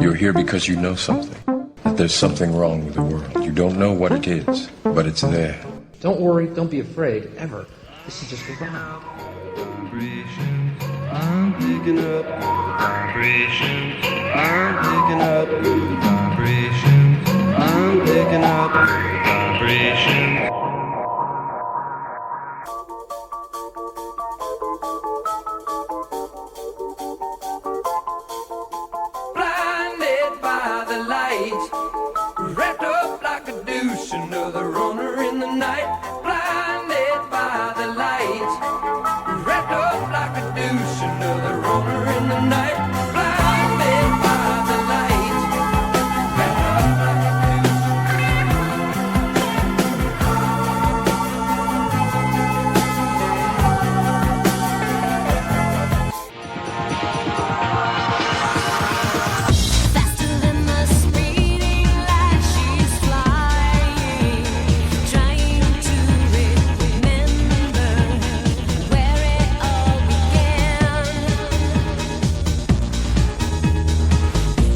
You're here because you know something, that there's something wrong with the world. You don't know what it is, but it's there. Don't worry, don't be afraid, ever. This is just a rhyme. Vibrations, I'm picking up vibrations, I'm picking up vibrations, I'm picking up vibrations. Blinded by the light, wrapped up like a douche, another runner in the night. Blinded by the light, wrapped up like a douche, another runner in the night. Blinded by the light, wrapped up like a douche. Faster than the speeding light, she's flying, trying to remember where it all began.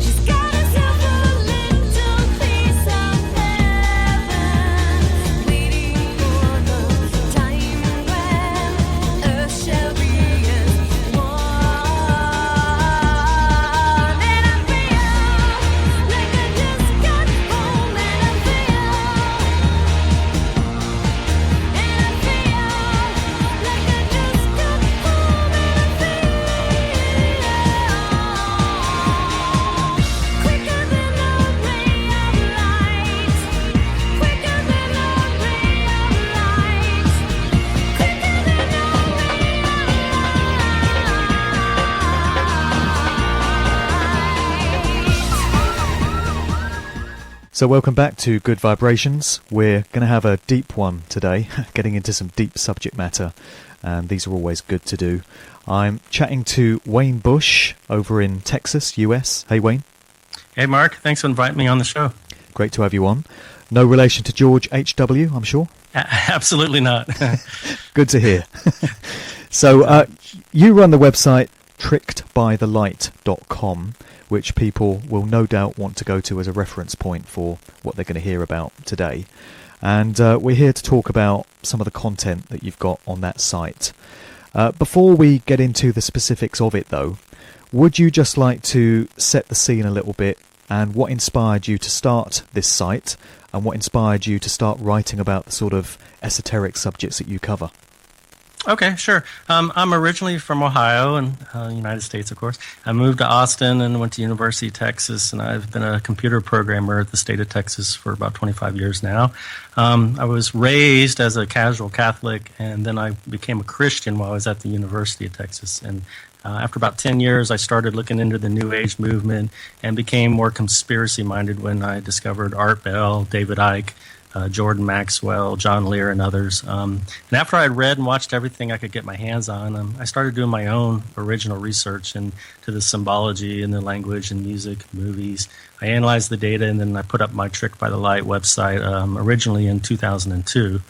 She's got herself a little piece of heaven, waiting for the time when earth shall be as one. And I feel like I just got home, and I feel like I just got home, and I feel quicker than a ray of light, quicker than a ray of light, quicker than a ray of light. So welcome back to Good Vibrations. We're going to have a deep one today, getting into some deep subject matter, and these are always good to do. I'm chatting to Wayne Bush over in Texas, US. Hey Wayne, Hey, Mark. Thanks for inviting me on the show. great to have you on. No relation to George H.W., I'm sure. Absolutely not. Good to hear. So you run the website trickedbythelight.com, which people will no doubt want to go to as a reference point for what they're going to hear about today. And we're here to talk about some of the content that you've got on that site. Before we get into the specifics of it, though, would you just like to set the scene a little bit and what inspired you to start this site and what inspired you to start writing about the sort of esoteric subjects that you cover? Okay, sure. I'm originally from Ohio and United States, of course. I moved to Austin and went to University of Texas, and I've been a computer programmer at the state of Texas for about 25 years now. I was raised as a casual Catholic, and then I became a Christian while I was at the University of Texas. And after about 10 years, I started looking into the New Age movement and became more conspiracy-minded when I discovered Art Bell, David Icke, Jordan Maxwell, John Lear, and others. And after I had read and watched everything I could get my hands on, I started doing my own original research into the symbology and the language and music, movies. I analyzed the data, and then I put up my Trick by the Light website originally in 2002.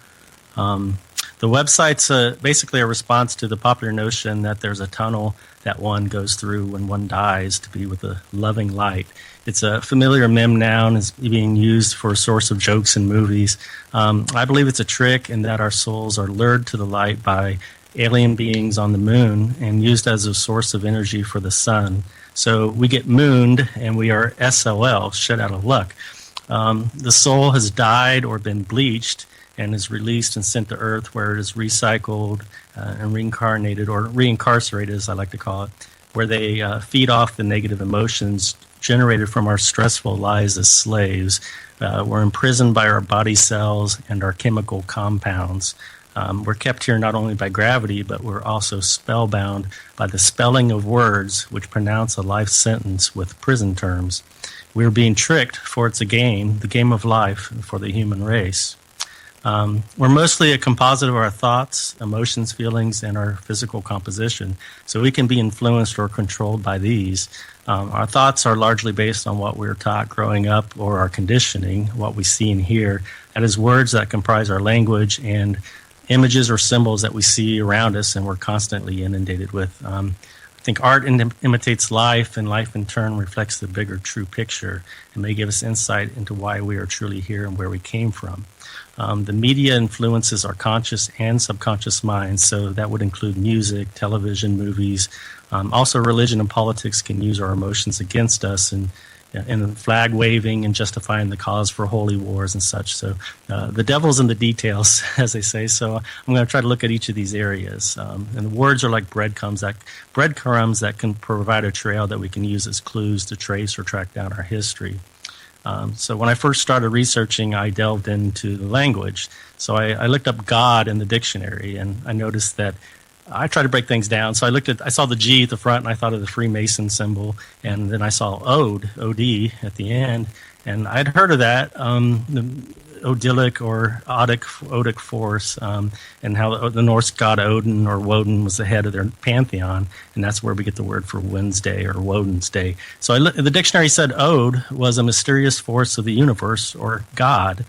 The website's basically a response to the popular notion that there's a tunnel that one goes through when one dies to be with a loving light. It's a familiar meme noun, is being used for a source of jokes in movies. I believe it's a trick in that our souls are lured to the light by alien beings on the moon and used as a source of energy for the sun. So we get mooned and we are SOL, shut out of luck. The soul has died or been bleached and is released and sent to Earth, where it is recycled and reincarnated, or reincarcerated as I like to call it, where they feed off the negative emotions generated from our stressful lives as slaves. We're imprisoned by our body cells and our chemical compounds. We're kept here not only by gravity, but we're also spellbound by the spelling of words which pronounce a life sentence with prison terms. We're being tricked, for it's a game, the game of life for the human race. We're mostly a composite of our thoughts, emotions, feelings, and our physical composition, so we can be influenced or controlled by these. Our thoughts are largely based on what we were taught growing up or our conditioning, what we see and hear. That is words that comprise our language and images or symbols that we see around us and we're constantly inundated with. think art imitates life, and life in turn reflects the bigger true picture and may give us insight into why we are truly here and where we came from. The media influences our conscious and subconscious minds, so that would include music, television, movies. Also, religion and politics can use our emotions against us, and flag waving and justifying the cause for holy wars and such. So the devil's in the details, as they say. So I'm going to try to look at each of these areas. And the words are like breadcrumbs that can provide a trail that we can use as clues to trace or track down our history. So when I first started researching, I delved into the language. So I looked up God in the dictionary, and I noticed that I try to break things down. So I saw the G at the front, and I thought of the Freemason symbol, and then I saw Ode, O-D, at the end, and I'd heard of that, the Odilic or Odic force, and how the Norse god Odin or Woden was the head of their pantheon, and that's where we get the word for Wednesday or Woden's Day. So the dictionary said Ode was a mysterious force of the universe or God.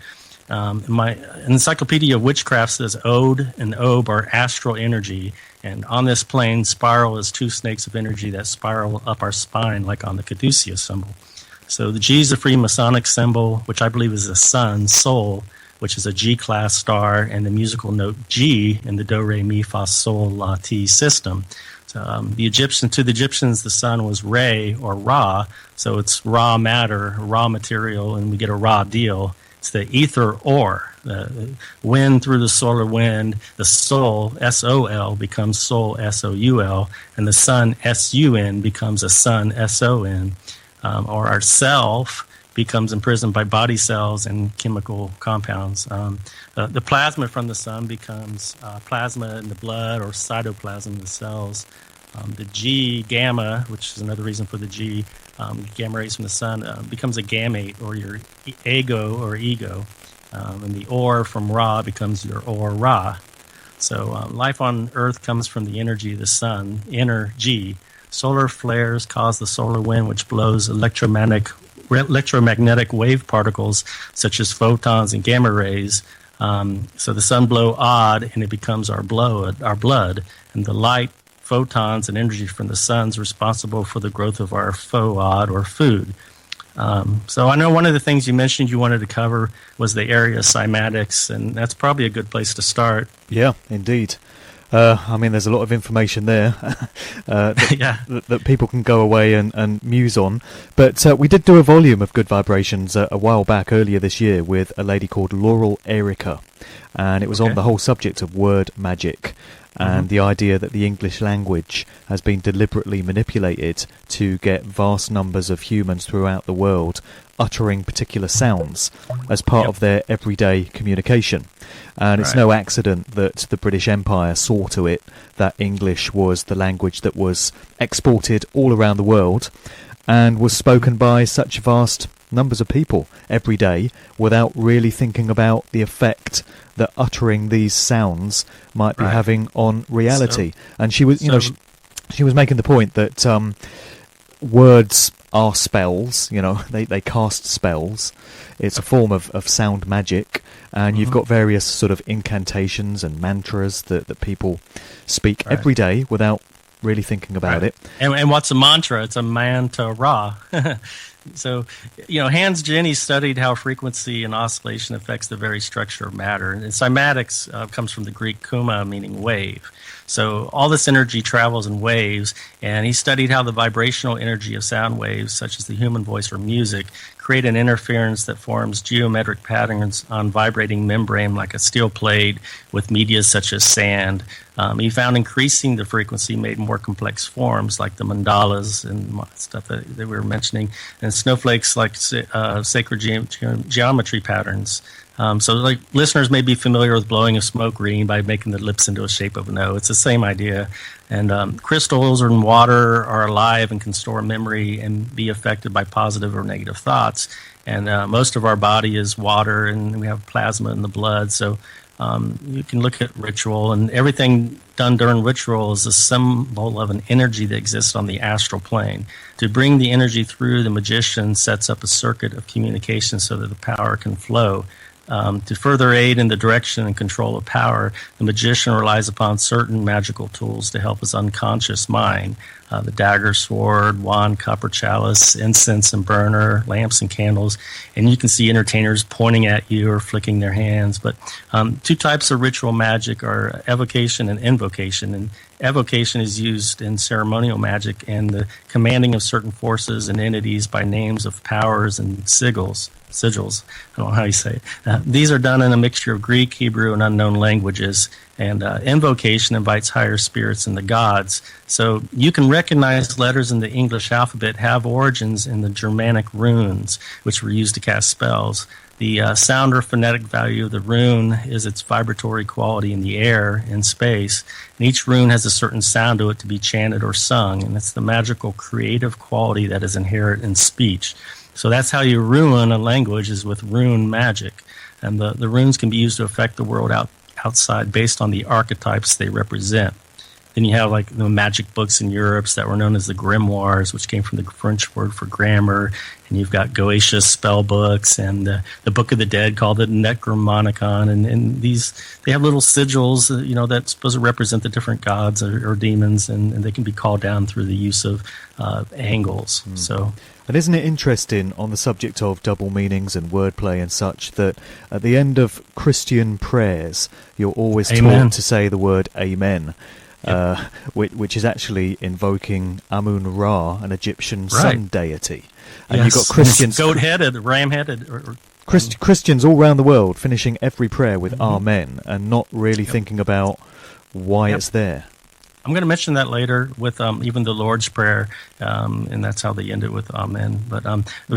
My Encyclopedia of Witchcraft says Ode and Obe are astral energy, and on this plane spiral is two snakes of energy that spiral up our spine, like on the caduceus symbol. So the G is a Freemasonic symbol, which I believe is the sun, Sol, which is a G-class star, and the musical note G in the Do, Re, Mi, Fa, Sol, La, Ti system. So, to the Egyptians, the sun was Re or Ra, so it's raw matter, raw material, and we get a raw deal. It's the ether ore, the wind through the solar wind. The soul, S-O-L, becomes soul, S-O-U-L, and the sun, S-U-N, becomes a sun, S-O-N. Or our self becomes imprisoned by body cells and chemical compounds. The plasma from the sun becomes plasma in the blood or cytoplasm in the cells. The G, gamma, which is another reason for the G, gamma rays from the sun, becomes a gamete, or your ego or ego. And the or from Ra becomes your or Ra. So life on Earth comes from the energy of the sun, inner G. Solar flares cause the solar wind, which blows electromagnetic wave particles such as photons and gamma rays. So the sun blow odd, and it becomes our blood, and the light, photons, and energy from the sun is responsible for the growth of our odd or food. So I know one of the things you mentioned you wanted to cover was the area of cymatics, and that's probably a good place to start. Yeah, indeed. I mean, there's a lot of information there that people can go away and muse on. But we did do a volume of Good Vibrations a while back, earlier this year, with a lady called Laurel Erica. And it was on the whole subject of word magic and the idea that the English language has been deliberately manipulated to get vast numbers of humans throughout the world uttering particular sounds as part of their everyday communication. And it's no accident that the British Empire saw to it that English was the language that was exported all around the world and was spoken by such vast numbers of people every day without really thinking about the effect that uttering these sounds might be having on reality. And she was, she was making the point that words are spells, they cast spells. It's a form of sound magic, and you've got various sort of incantations and mantras that people speak every day without really thinking about it. And what's a mantra? It's a mantra. So, Hans Jenny studied how frequency and oscillation affects the very structure of matter. And cymatics comes from the Greek kuma, meaning wave. So all this energy travels in waves, and he studied how the vibrational energy of sound waves, such as the human voice or music, create an interference that forms geometric patterns on vibrating membrane like a steel plate with media such as sand. He found increasing the frequency made more complex forms like the mandalas and stuff that we were mentioning, and snowflakes like sacred geometry patterns. So listeners may be familiar with blowing of smoke green by making the lips into a shape of an O. It's the same idea. And crystals in water are alive and can store memory and be affected by positive or negative thoughts. And most of our body is water, and we have plasma in the blood. So you can look at ritual, and everything done during ritual is a symbol of an energy that exists on the astral plane. To bring the energy through, the magician sets up a circuit of communication so that the power can flow. To further aid in the direction and control of power, the magician relies upon certain magical tools to help his unconscious mind. The dagger, sword, wand, cup or chalice, incense and burner, lamps and candles. And you can see entertainers pointing at you or flicking their hands. But two types of ritual magic are evocation and invocation. And evocation is used in ceremonial magic and the commanding of certain forces and entities by names of powers and sigils. I don't know how you say it. These are done in a mixture of Greek, Hebrew, and unknown languages. And invocation invites higher spirits and the gods. So you can recognize letters in the English alphabet have origins in the Germanic runes, which were used to cast spells. The sound or phonetic value of the rune is its vibratory quality in the air, in space. And each rune has a certain sound to it to be chanted or sung. And it's the magical creative quality that is inherent in speech. So that's how you ruin a language, is with rune magic. And the runes can be used to affect the world outside based on the archetypes they represent. Then you have like the magic books in Europe that were known as the grimoires, which came from the French word for grammar. And you've got Goetia spell books and the Book of the Dead called the Necromonicon. And these, they have little sigils, that's supposed to represent the different gods or demons, and they can be called down through the use of angles. So. And isn't it interesting on the subject of double meanings and wordplay and such that at the end of Christian prayers you're always Amen. taught to say the word Amen, Yep. which is actually invoking Amun-Ra, an Egyptian sun Right. deity. And Yes. you've got Christians, Goat-headed, ram-headed. Or Christians all around the world finishing every prayer with Amen and not really thinking about why Yep. it's there. I'm going to mention that later with even the Lord's Prayer, and that's how they end it with Amen. But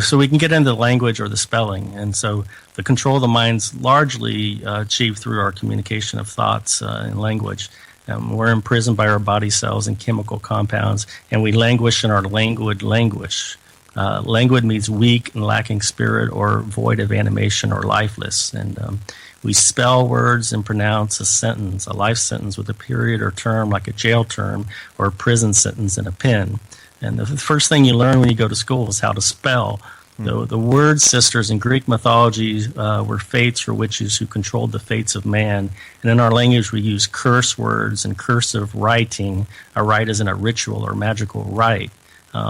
so we can get into the language or the spelling, and so the control of the mind's largely achieved through our communication of thoughts and language. We're imprisoned by our body cells and chemical compounds, and we languish in our languid languish. Languid means weak and lacking spirit or void of animation or lifeless, and we spell words and pronounce a sentence, a life sentence with a period or term like a jail term or a prison sentence in a pen. And the first thing you learn when you go to school is how to spell. The word sisters in Greek mythology were fates or witches who controlled the fates of man. And in our language, we use curse words and cursive writing. A rite is in a ritual or magical rite.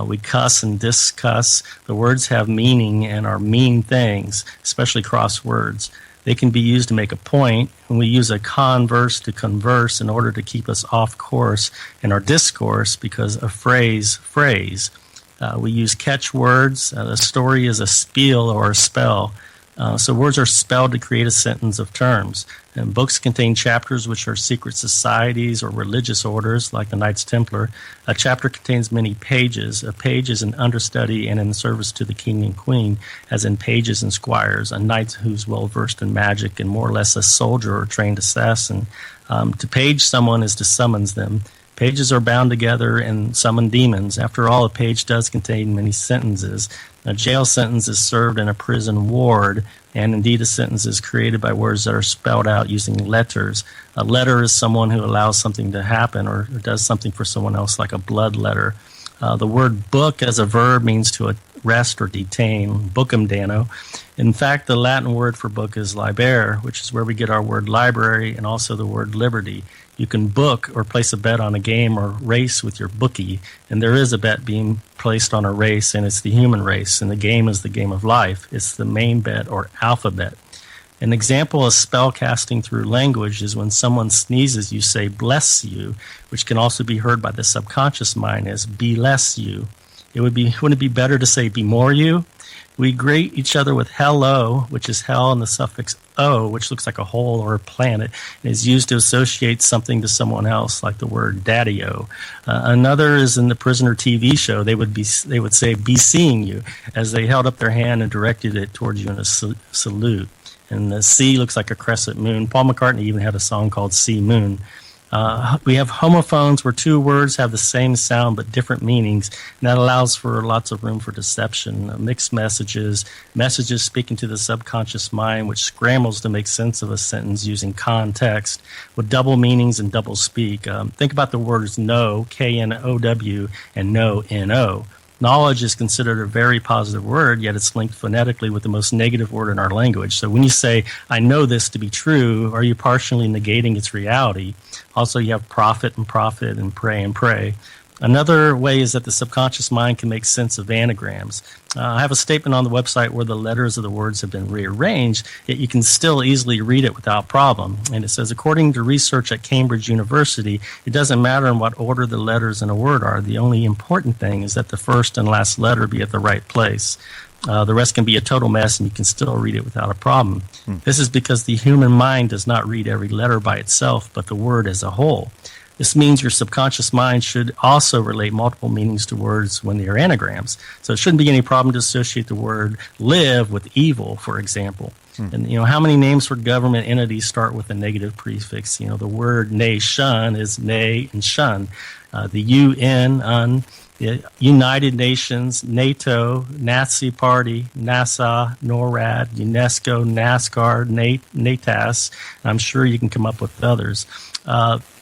We cuss and discuss. The words have meaning and are mean things, especially cross words. They can be used to make a point, and we use a converse to converse in order to keep us off course in our discourse because a phrase. We use catchwords. A story is a spiel or a spell. So words are spelled to create a sentence of terms. And books contain chapters which are secret societies or religious orders, like the Knights Templar. A chapter contains many pages. A page is an understudy and in service to the king and queen, as in pages and squires, a knight who's well-versed in magic and more or less a soldier or trained assassin. To page someone is to summons them. Pages are bound together and summon demons. After all, a page does contain many sentences. A jail sentence is served in a prison ward, and indeed a sentence is created by words that are spelled out using letters. A letter is someone who allows something to happen or does something for someone else, like a blood letter. The word book as a verb means to arrest or detain, bookum dano. In fact, the Latin word for book is libere, which is where we get our word library and also the word liberty. You can book or place a bet on a game or race with your bookie, and there is a bet being placed on a race, and it's the human race, and the game is the game of life. It's the main bet or alphabet. An example of spell casting through language is when someone sneezes, you say bless you, which can also be heard by the subconscious mind as be less you. Wouldn't it be better to say be more you? We greet each other with hello, which is hell, and the suffix o, which looks like a hole or a planet, and is used to associate something to someone else, like the word daddy-o. Another is in the Prisoner TV show. They would say be seeing you, as they held up their hand and directed it towards you in a salute. And the C looks like a crescent moon. Paul McCartney even had a song called Sea Moon. We have homophones where two words have the same sound but different meanings, and that allows for lots of room for deception. Mixed messages speaking to the subconscious mind, which scrambles to make sense of a sentence using context, with double meanings and double speak. Think about the words know, K-N-O-W, and no, N-O. knowledge is considered a very positive word, yet it's linked phonetically with the most negative word in our language. So when you say, I know this to be true, are you partially negating its reality? Also, you have profit and pray and pray. Another way is that the subconscious mind can make sense of anagrams. I have a statement on the website where the letters of the words have been rearranged, yet you can still easily read it without problem. And it says, according to research at Cambridge University, it doesn't matter in what order the letters in a word are. The only important thing is that the first and last letter be at the right place. The rest can be a total mess, and you can still read it without a problem. This is because the human mind does not read every letter by itself, but the word as a whole. This means your subconscious mind should also relate multiple meanings to words when they are anagrams. So it shouldn't be any problem to associate the word live with evil, for example. And, how many names for government entities start with a negative prefix? The word nation is nay and shun. The UN, the United Nations, NATO, Nazi Party, NASA, NORAD, UNESCO, NASCAR, NATAS. I'm sure you can come up with others.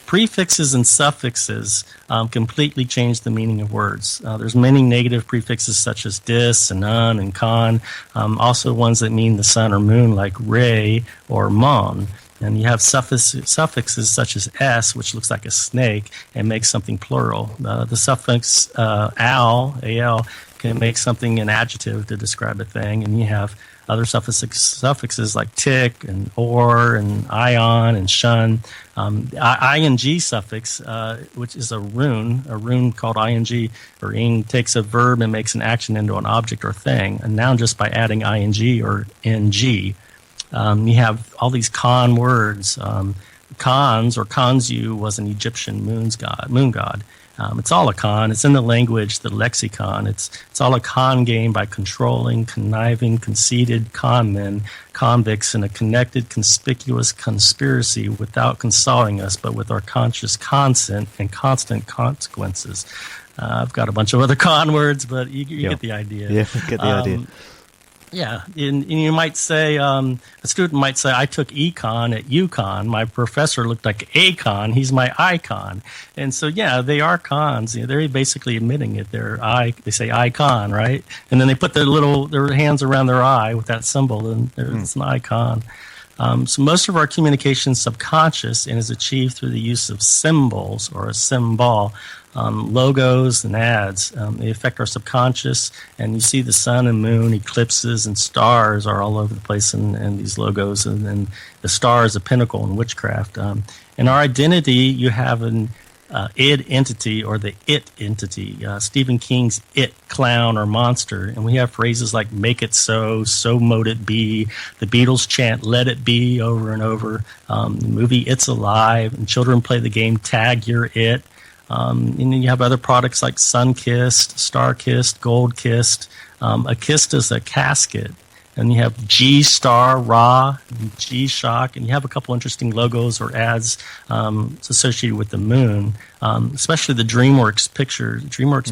Prefixes and suffixes completely change the meaning of words. There's many negative prefixes such as dis and un and con, also ones that mean the sun or moon like re or mon. And you have suffixes such as s, which looks like a snake, and makes something plural. The suffix al, can make something an adjective to describe a thing, and you have other suffixes like tick and or and ion and shun. Ing suffix, which is a rune called ing, or ing takes a verb and makes an action into an object or thing, a noun just by adding ing or ng. You have all these con words. Khans or Khonsu was an Egyptian moon god. It's all a con. It's in the language, the lexicon. It's all a con game by controlling, conniving, conceited con men, convicts in a connected, conspicuous conspiracy without consulting us, but with our conscious consent and constant consequences. I've got a bunch of other con words, but you get the idea. Yeah, get the idea. Yeah, and you might say, a student might say, I took econ at UConn. My professor looked like Akon. He's my icon. And so, yeah, they are cons. They're basically admitting it. They say icon, right? And then they put their hands around their eye with that symbol, and it's an icon. So most of our communication is subconscious and is achieved through the use of symbols or a symbol. Logos and ads, they affect our subconscious, and you see the sun and moon, eclipses and stars are all over the place in these logos, and the star is a pinnacle in witchcraft. In our identity, you have an id entity or the it entity, Stephen King's it, clown or monster, and we have phrases like make it so mote it be, the Beatles chant let it be over and over, the movie It's Alive, and children play the game tag your it. And then you have other products like sun-kissed, star-kissed, gold-kissed. A kissed is a casket. And you have G-Star, Ra, G-Shock, and you have a couple interesting logos or ads associated with the moon, especially the DreamWorks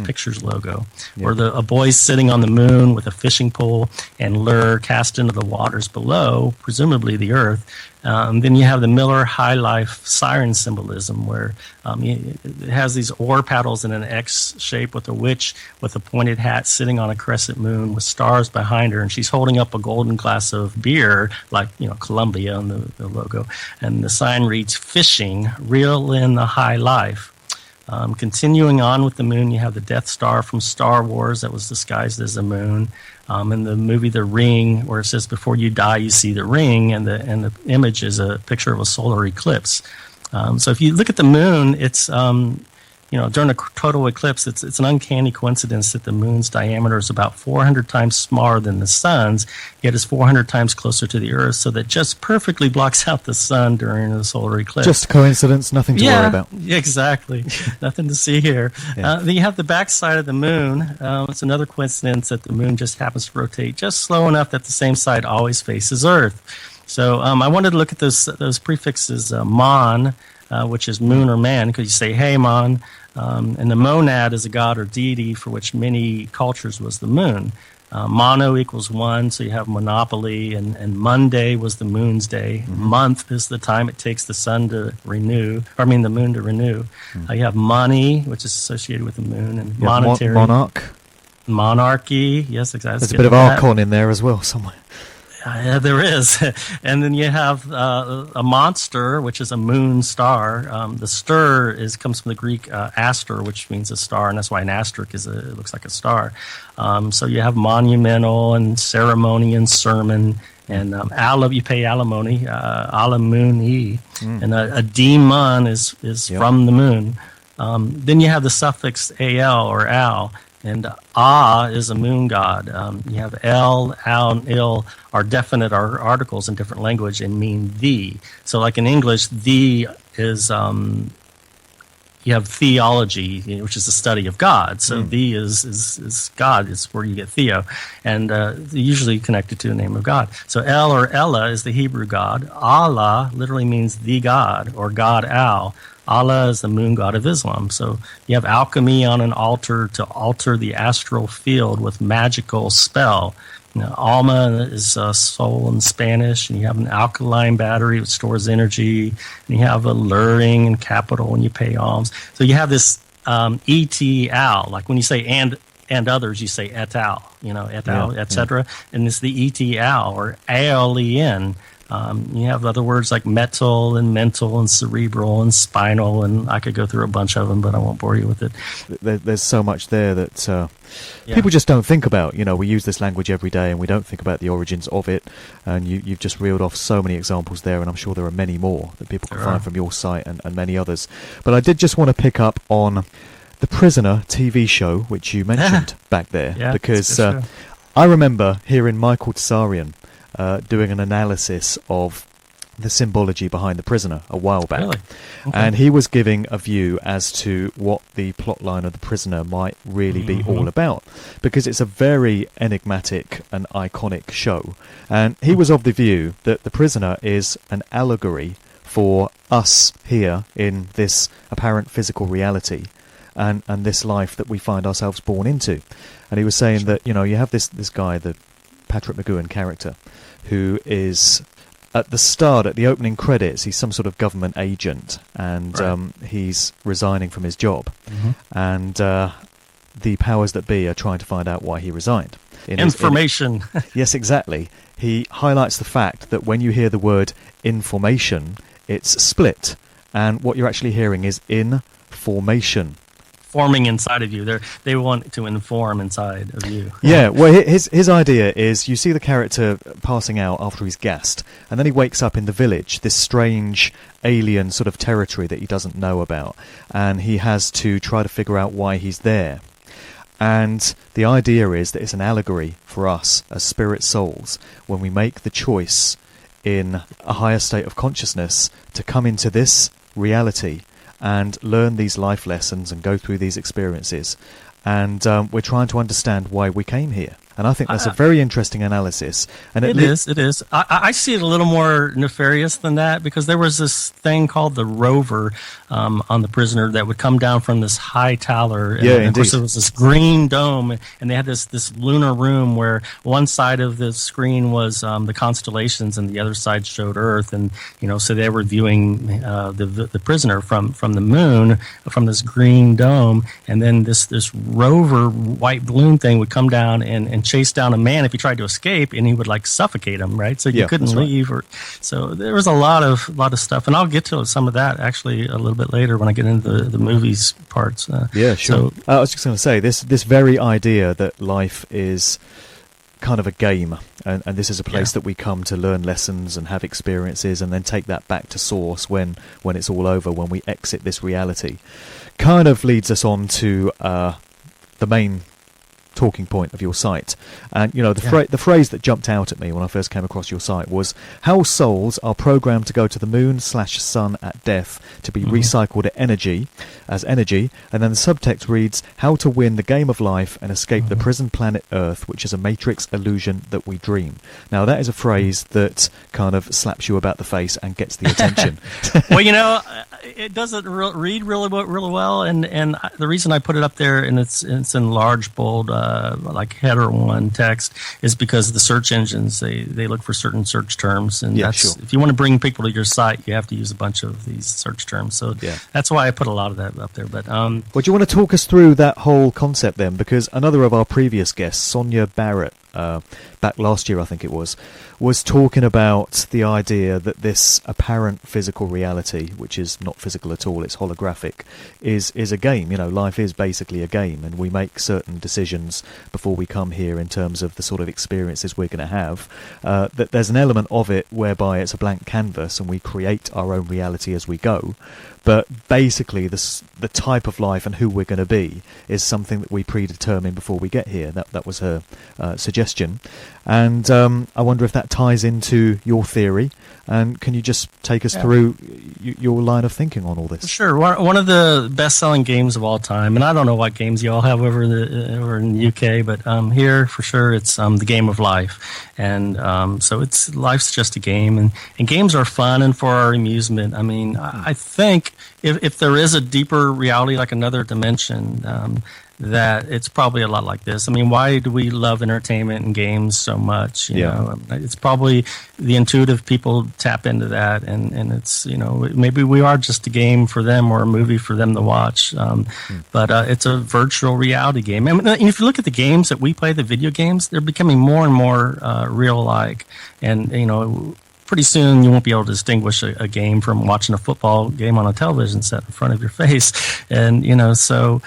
Pictures logo, where a boy's sitting on the moon with a fishing pole and lure cast into the waters below, presumably the Earth. Then you have the Miller High Life siren symbolism, where it has these oar paddles in an X shape with a witch with a pointed hat sitting on a crescent moon with stars behind her, and she's holding up a golden glass of beer, like Columbia on the logo, and the sign reads "Fishing, Reel in the High Life." Continuing on with the moon, you have the Death Star from Star Wars that was disguised as a moon. In the movie The Ring, where it says before you die you see the ring, and the image is a picture of a solar eclipse. So if you look at the moon, it's during a total eclipse, it's an uncanny coincidence that the moon's diameter is about 400 times smaller than the sun's, yet is 400 times closer to the Earth, so that just perfectly blocks out the sun during the solar eclipse. Just a coincidence, nothing to worry about. Yeah, exactly. Nothing to see here. Yeah. Then you have the backside of the moon. It's another coincidence that the moon just happens to rotate just slow enough that the same side always faces Earth. So I wanted to look at those prefixes, mon, which is moon or man, because you say, hey, mon. And the monad is a god or deity for which many cultures was the moon. Mono equals one, so you have monopoly, and Monday was the moon's day. Mm-hmm. Month is the time it takes the sun to renew, the moon to renew. Mm-hmm. You have money, which is associated with the moon, and monetary. Monarch. monarchy. Yes, exactly. There's a bit of Archon in there as well somewhere. Yeah, there is. And then you have a monster, which is a moon star. The stir comes from the Greek aster, which means a star, and that's why an asterisk it looks like a star. So you have monumental and ceremony and sermon, and you pay alimony, alimony, and a demon is from the moon. Then you have the suffix al or al. And is a moon god. You have el, al, and il are definite articles in different language and mean the. So like in English, the is, you have theology, which is the study of God. So the is God. It's where you get theo. And usually connected to the name of God. So El or Ella is the Hebrew god. Allah literally means the God or God Al. Allah is the moon god of Islam. So you have alchemy on an altar to alter the astral field with magical spell. Alma is soul in Spanish, and you have an alkaline battery which stores energy, and you have a luring and capital when you pay alms. So you have this et al, like when you say and others, you say et al, et al, etc. And it's the et al or alien. You have other words like metal and mental and cerebral and spinal, and I could go through a bunch of them, but I won't bore you with it. There's so much there that people just don't think about. We use this language every day, and we don't think about the origins of it. And you've just reeled off so many examples there, and I'm sure there are many more that people can find from your site and many others. But I did just want to pick up on the Prisoner TV show, which you mentioned back there, because I remember hearing Michael Tsarian doing an analysis of the symbology behind The Prisoner a while back. Really? Okay. And he was giving a view as to what the plotline of The Prisoner might really be all about, because it's a very enigmatic and iconic show. And he was of the view that The Prisoner is an allegory for us here in this apparent physical reality and this life that we find ourselves born into. And he was saying that, you have this guy, the Patrick McGoohan character, who is at the start, at the opening credits, he's some sort of government agent, and he's resigning from his job, and the powers that be are trying to find out why he resigned. Information. Yes, exactly. He highlights the fact that when you hear the word information, it's split, and what you're actually hearing is information. Forming inside of you. They want to inform inside of you. Yeah, well, his idea is you see the character passing out after he's gassed, and then he wakes up in the village, this strange alien sort of territory that he doesn't know about, and he has to try to figure out why he's there. And the idea is that it's an allegory for us as spirit souls when we make the choice in a higher state of consciousness to come into this reality and learn these life lessons and go through these experiences. And we're trying to understand why we came here. And I think that's a very interesting analysis. And it is. I see it a little more nefarious than that, because there was this thing called the rover on The Prisoner that would come down from this high tower. And of course, there was this green dome, and they had this lunar room where one side of the screen was the constellations and the other side showed Earth. And, so they were viewing the Prisoner from the moon, from this green dome. And then this rover white balloon thing would come down and chase down a man if he tried to escape, and he would suffocate him, right? So you couldn't leave. So there was a lot of stuff, and I'll get to some of that actually a little bit later when I get into the movies parts. Sure. So, I was just going to say this very idea that life is kind of a game, and this is a place that we come to learn lessons and have experiences, and then take that back to source when it's all over, when we exit this reality, kind of leads us on to the main talking point of your site. And the phrase that jumped out at me when I first came across your site was how souls are programmed to go to the moon/sun at death to be recycled as energy, and then the subtext reads how to win the game of life and escape the prison planet Earth, which is a matrix illusion that we dream. Now that is a phrase that kind of slaps you about the face and gets the attention. Well, it doesn't read really well, and the reason I put it up there and it's in large bold like header one text is because the search engines they look for certain search terms, and if you want to bring people to your site, you have to use a bunch of these search terms. So that's why I put a lot of that up there. But well, do you want to talk us through that whole concept then? Because another of our previous guests, Sonia Barrett, back last year I think it was talking about the idea that this apparent physical reality, which is not physical at all, it's holographic, is a game. You know, life is basically a game, and we make certain decisions before we come here in terms of the sort of experiences we're going to have. That there's an element of it whereby it's a blank canvas and we create our own reality as we go. But basically, the type of life and who we're going to be is something that we predetermine before we get here. That was her suggestion. And I wonder if that ties into your theory. And can you just take us through your line of thinking on all this? Sure. One of the best-selling games of all time, and I don't know what games you all have over in the UK, but here for sure it's the Game of Life. And so life's just a game, and games are fun and for our amusement. I mean, I think if there is a deeper reality, like another dimension, that it's probably a lot like this. I mean, why do we love entertainment and games so much? You know, it's probably the intuitive people tap into that, and it's, you know, maybe we are just a game for them or a movie for them to watch. But it's a virtual reality game. I mean, if you look at the games that we play, the video games, they're becoming more and more real-like, and you know, pretty soon you won't be able to distinguish a game from watching a football game on a television set in front of your face. And, you know, so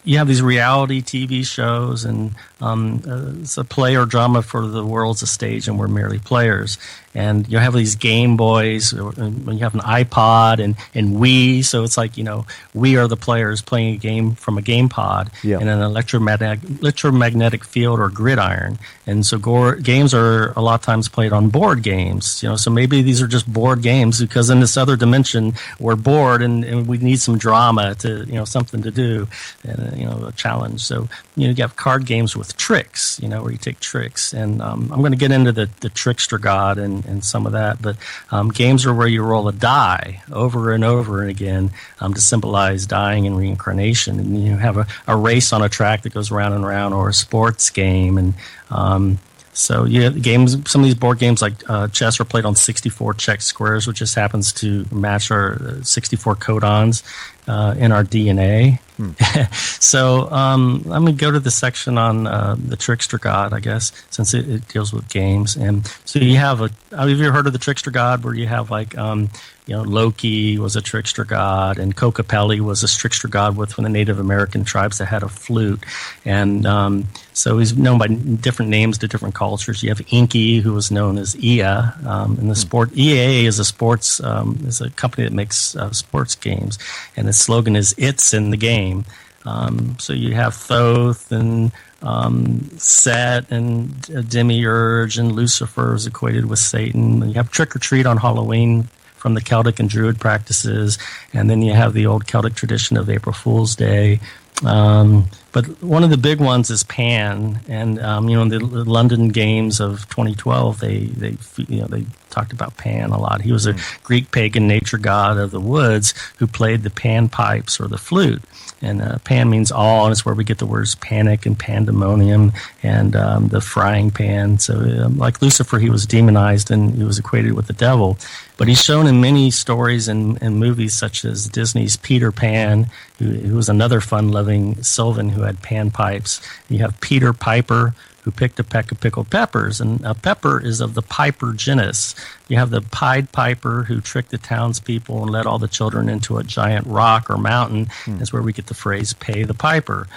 you have these reality TV shows, and it's a play or drama for the world's a stage, and we're merely players. And you have these Game Boys, and you have an iPod and Wii, so it's like, you know, we are the players playing a game from a game pod in an electromagnetic field or gridiron. And so games are a lot of times played on board games, you know, so maybe these are just board games because in this other dimension we're bored and we need some drama to, you know, something to do, and, you know, a challenge. So, you know, you have card games with tricks, you know, where you take tricks. And I'm going to get into the trickster god and some of that. But games are where you roll a die over and over and again to symbolize dying and reincarnation. And you have a race on a track that goes round and round, or a sports game. And so you have games. Some of these board games, like chess, are played on 64 check squares, which just happens to match our 64 codons in our DNA. So I'm going to go to the section on the trickster god, I guess, since it deals with games. And so you have have you ever heard of the trickster god, where you have like, you know, Loki was a trickster god, and Kokopelli was a trickster god with the Native American tribes that had a flute. And so he's known by different names to different cultures. You have Inky, who was known as Ea. In the sport, EA is is a company that makes sports games, and its slogan is "It's in the game." So you have Thoth and Set and Demiurge, and Lucifer is equated with Satan. You have Trick or Treat on Halloween from the Celtic and Druid practices, and then you have the old Celtic tradition of April Fool's Day. But one of the big ones is Pan, and you know, in the London Games of 2012, they talked about Pan a lot. He was a Greek pagan nature god of the woods who played the pan pipes or the flute. And pan means all, and it's where we get the words panic and pandemonium and the frying pan. So like Lucifer, he was demonized and he was equated with the devil. But he's shown in many stories and movies such as Disney's Peter Pan, who was another fun-loving Sylvan who had pan pipes. You have Peter Piper, who picked a peck of pickled peppers, and a pepper is of the piper genus. You have the Pied Piper, who tricked the townspeople and led all the children into a giant rock or mountain. That's where we get the phrase "pay the piper."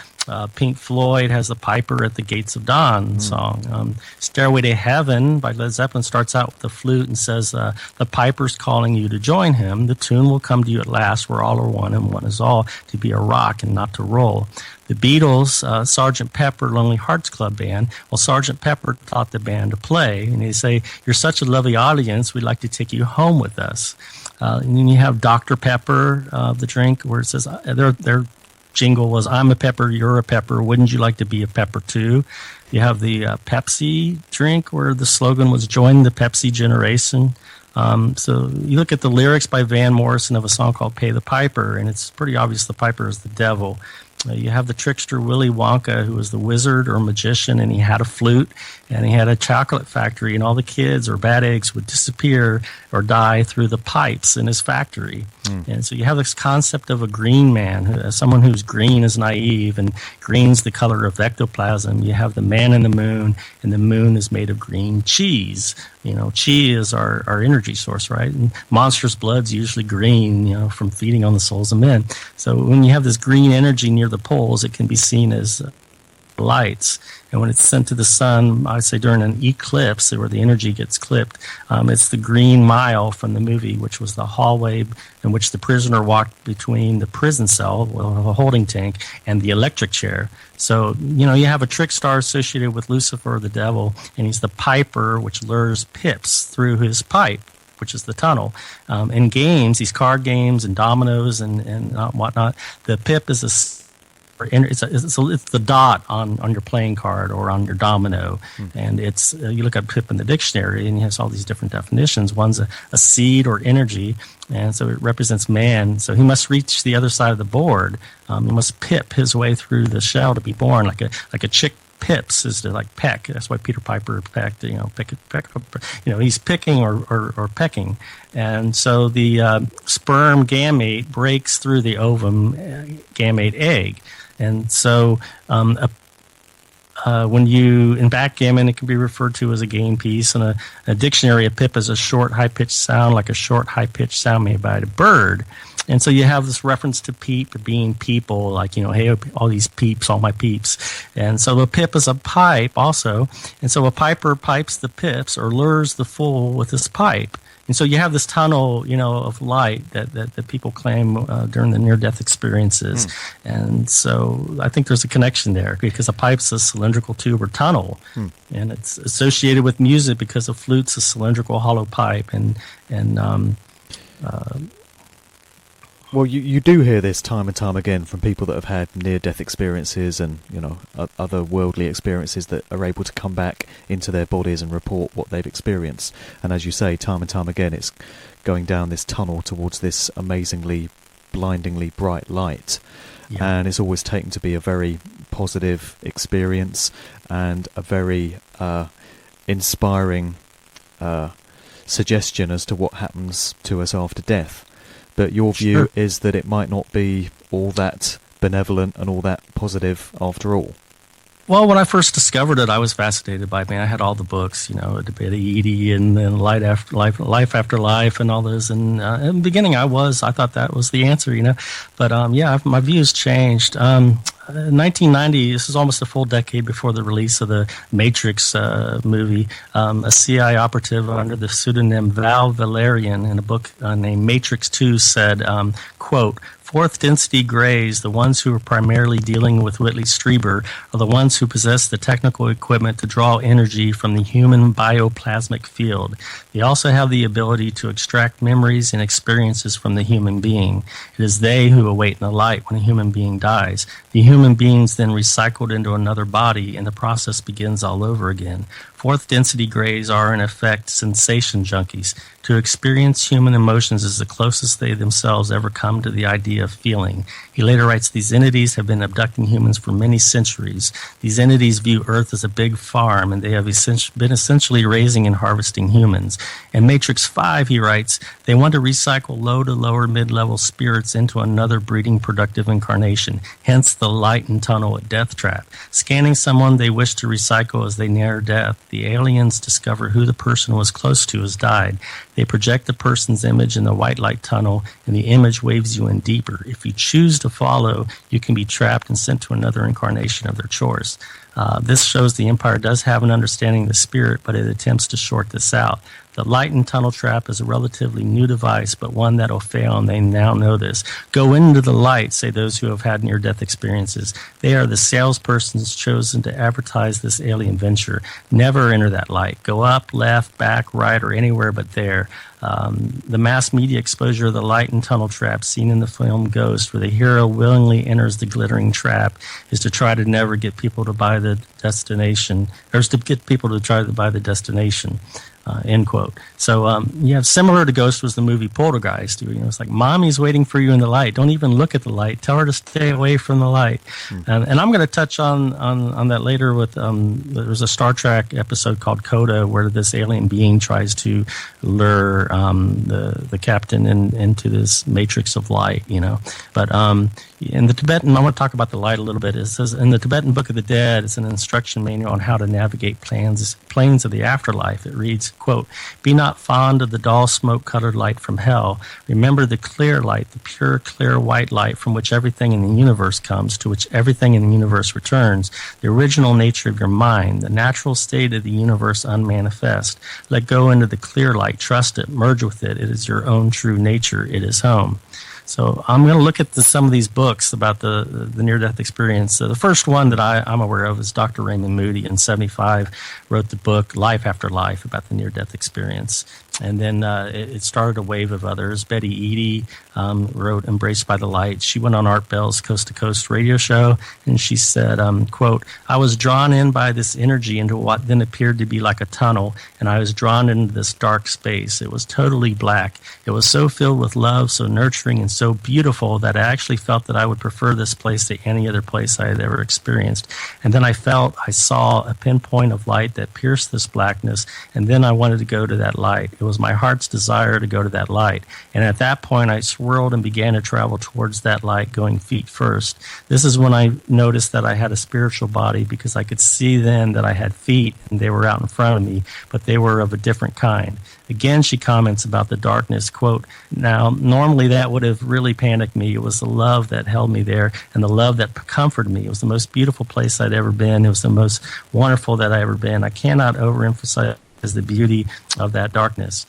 Pink Floyd has the Piper at the Gates of Dawn song. Stairway to Heaven by Led Zeppelin starts out with the flute and says, the piper's calling you to join him. The tune will come to you at last, where all are one and one is all, to be a rock and not to roll. The Beatles, Sgt. Pepper, Lonely Hearts Club Band. Well, Sgt. Pepper taught the band to play, and they say, you're such a lovely audience, we'd like to take you home with us. And then you have Dr. Pepper, the drink, where it says, their jingle was, I'm a pepper, you're a pepper, wouldn't you like to be a pepper too? You have the Pepsi drink, where the slogan was, join the Pepsi generation. So you look at the lyrics by Van Morrison of a song called Pay the Piper, and it's pretty obvious the piper is the devil. You have the trickster Willy Wonka, who was the wizard or magician, and he had a flute, and he had a chocolate factory, and all the kids or bad eggs would disappear or die through the pipes in his factory. And so you have this concept of a green man, someone who's green is naive, and green's the color of ectoplasm. You have the man in the moon, and the moon is made of green cheese. Chi is our energy source, right? And monstrous blood's usually green, from feeding on the souls of men. So when you have this green energy near the poles, it can be seen as lights. And when it's sent to the sun, I'd say during an eclipse where the energy gets clipped, it's the Green Mile from the movie, which was the hallway in which the prisoner walked between the prison cell, a holding tank, and the electric chair. So, you have a trick star associated with Lucifer, the devil, and he's the piper, which lures pips through his pipe, which is the tunnel. In games, these card games and dominoes and whatnot, the pip is it's the dot on your playing card or on your domino, and it's you look at pip in the dictionary and it has all these different definitions. One's a seed or energy, and so it represents man. So he must reach the other side of the board. He must pip his way through the shell to be born, like a chick pips is to like peck. That's why Peter Piper pecked. Peck. He's picking or pecking, and so the sperm gamete breaks through the ovum gamete egg. And so when in backgammon, it can be referred to as a game piece. In a dictionary, a pip is a short, high-pitched sound, like a short, high-pitched sound made by a bird. And so you have this reference to peep being people, like, hey, all these peeps, all my peeps. And so a pip is a pipe also. And so a piper pipes the pips or lures the fool with his pipe. And so you have this tunnel, of light that people claim during the near-death experiences. And so I think there's a connection there because a pipe's a cylindrical tube or tunnel. And it's associated with music because a flute's a cylindrical hollow pipe. Well, you do hear this time and time again from people that have had near-death experiences and, other worldly experiences that are able to come back into their bodies and report what they've experienced. And as you say, time and time again, it's going down this tunnel towards this amazingly, blindingly bright light. Yeah. And it's always taken to be a very positive experience and a very inspiring suggestion as to what happens to us after death. But your view is that it might not be all that benevolent and all that positive after all. Well, when I first discovered it, I was fascinated by it. I had all the books, Debate Edie and then Life After Life and all those. And in the beginning, I thought that was the answer, But my views changed. 1990, this is almost a full decade before the release of the Matrix movie. A CIA operative under the pseudonym Val Valerian in a book named Matrix 2 said, quote, "Fourth density grays, the ones who are primarily dealing with Whitley Strieber, are the ones who possess the technical equipment to draw energy from the human bioplasmic field. They also have the ability to extract memories and experiences from the human being. It is they who await in the light when a human being dies. The human being's then recycled into another body, and the process begins all over again. Fourth density grays are, in effect, sensation junkies. To experience human emotions is the closest they themselves ever come to the idea of feeling." He later writes, "These entities have been abducting humans for many centuries. These entities view Earth as a big farm, and they have been essentially raising and harvesting humans." In Matrix 5, he writes, "They want to recycle low to lower mid-level spirits into another breeding productive incarnation, hence the light and tunnel at Death Trap. Scanning someone they wish to recycle as they near death, the aliens discover who the person was close to has died. They project the person's image in the white light tunnel, and the image waves you in deeper. If you choose to follow, you can be trapped and sent to another incarnation of their choice. This shows the Empire does have an understanding of the spirit, but it attempts to short this out. The light and tunnel trap is a relatively new device, but one that will fail, and they now know this. Go into the light, say those who have had near-death experiences. They are the salespersons chosen to advertise this alien venture. Never enter that light. Go up, left, back, right, or anywhere but there. The mass media exposure of the light and tunnel trap seen in the film Ghost, where the hero willingly enters the glittering trap, is to try to never get people to buy the destination, or is to get people to try to buy the destination. End quote. So you have similar to Ghost was the movie Poltergeist. It's like, mommy's waiting for you in the light. Don't even look at the light. Tell her to stay away from the light. And I'm going to touch on that later with there's a Star Trek episode called Coda where this alien being tries to lure the captain into this matrix of light. But in the Tibetan, I want to talk about the light a little bit. It says in the Tibetan Book of the Dead, it's an instruction manual on how to navigate planes of the afterlife. It reads, quote, "Be not fond of the dull smoke-colored light from hell. Remember the clear light, the pure, clear white light from which everything in the universe comes, to which everything in the universe returns, the original nature of your mind, the natural state of the universe unmanifest. Let go into the clear light, trust it, merge with it. It is your own true nature. It is home." So I'm going to look at some of these books about the near-death experience. The first one that I'm aware of is Dr. Raymond Moody in 1975 wrote the book Life After Life about the near-death experience. And then it started a wave of others. Betty Eady wrote Embraced by the Light. She went on Art Bell's Coast to Coast radio show, and she said, quote, "I was drawn in by this energy into what then appeared to be like a tunnel, and I was drawn into this dark space. It was totally black. It was so filled with love, so nurturing, and so beautiful that I actually felt that I would prefer this place to any other place I had ever experienced. And then I saw a pinpoint of light that pierced this blackness, and then I wanted to go to that light. It was my heart's desire to go to that light. And at that point, I swirled and began to travel towards that light, going feet first. This is when I noticed that I had a spiritual body, because I could see then that I had feet and they were out in front of me, but they were of a different kind." Again, she comments about the darkness, quote, "Now, normally that would have really panicked me. It was the love that held me there and the love that comforted me. It was the most beautiful place I'd ever been. It was the most wonderful that I ever been. I cannot overemphasize the beauty of that darkness.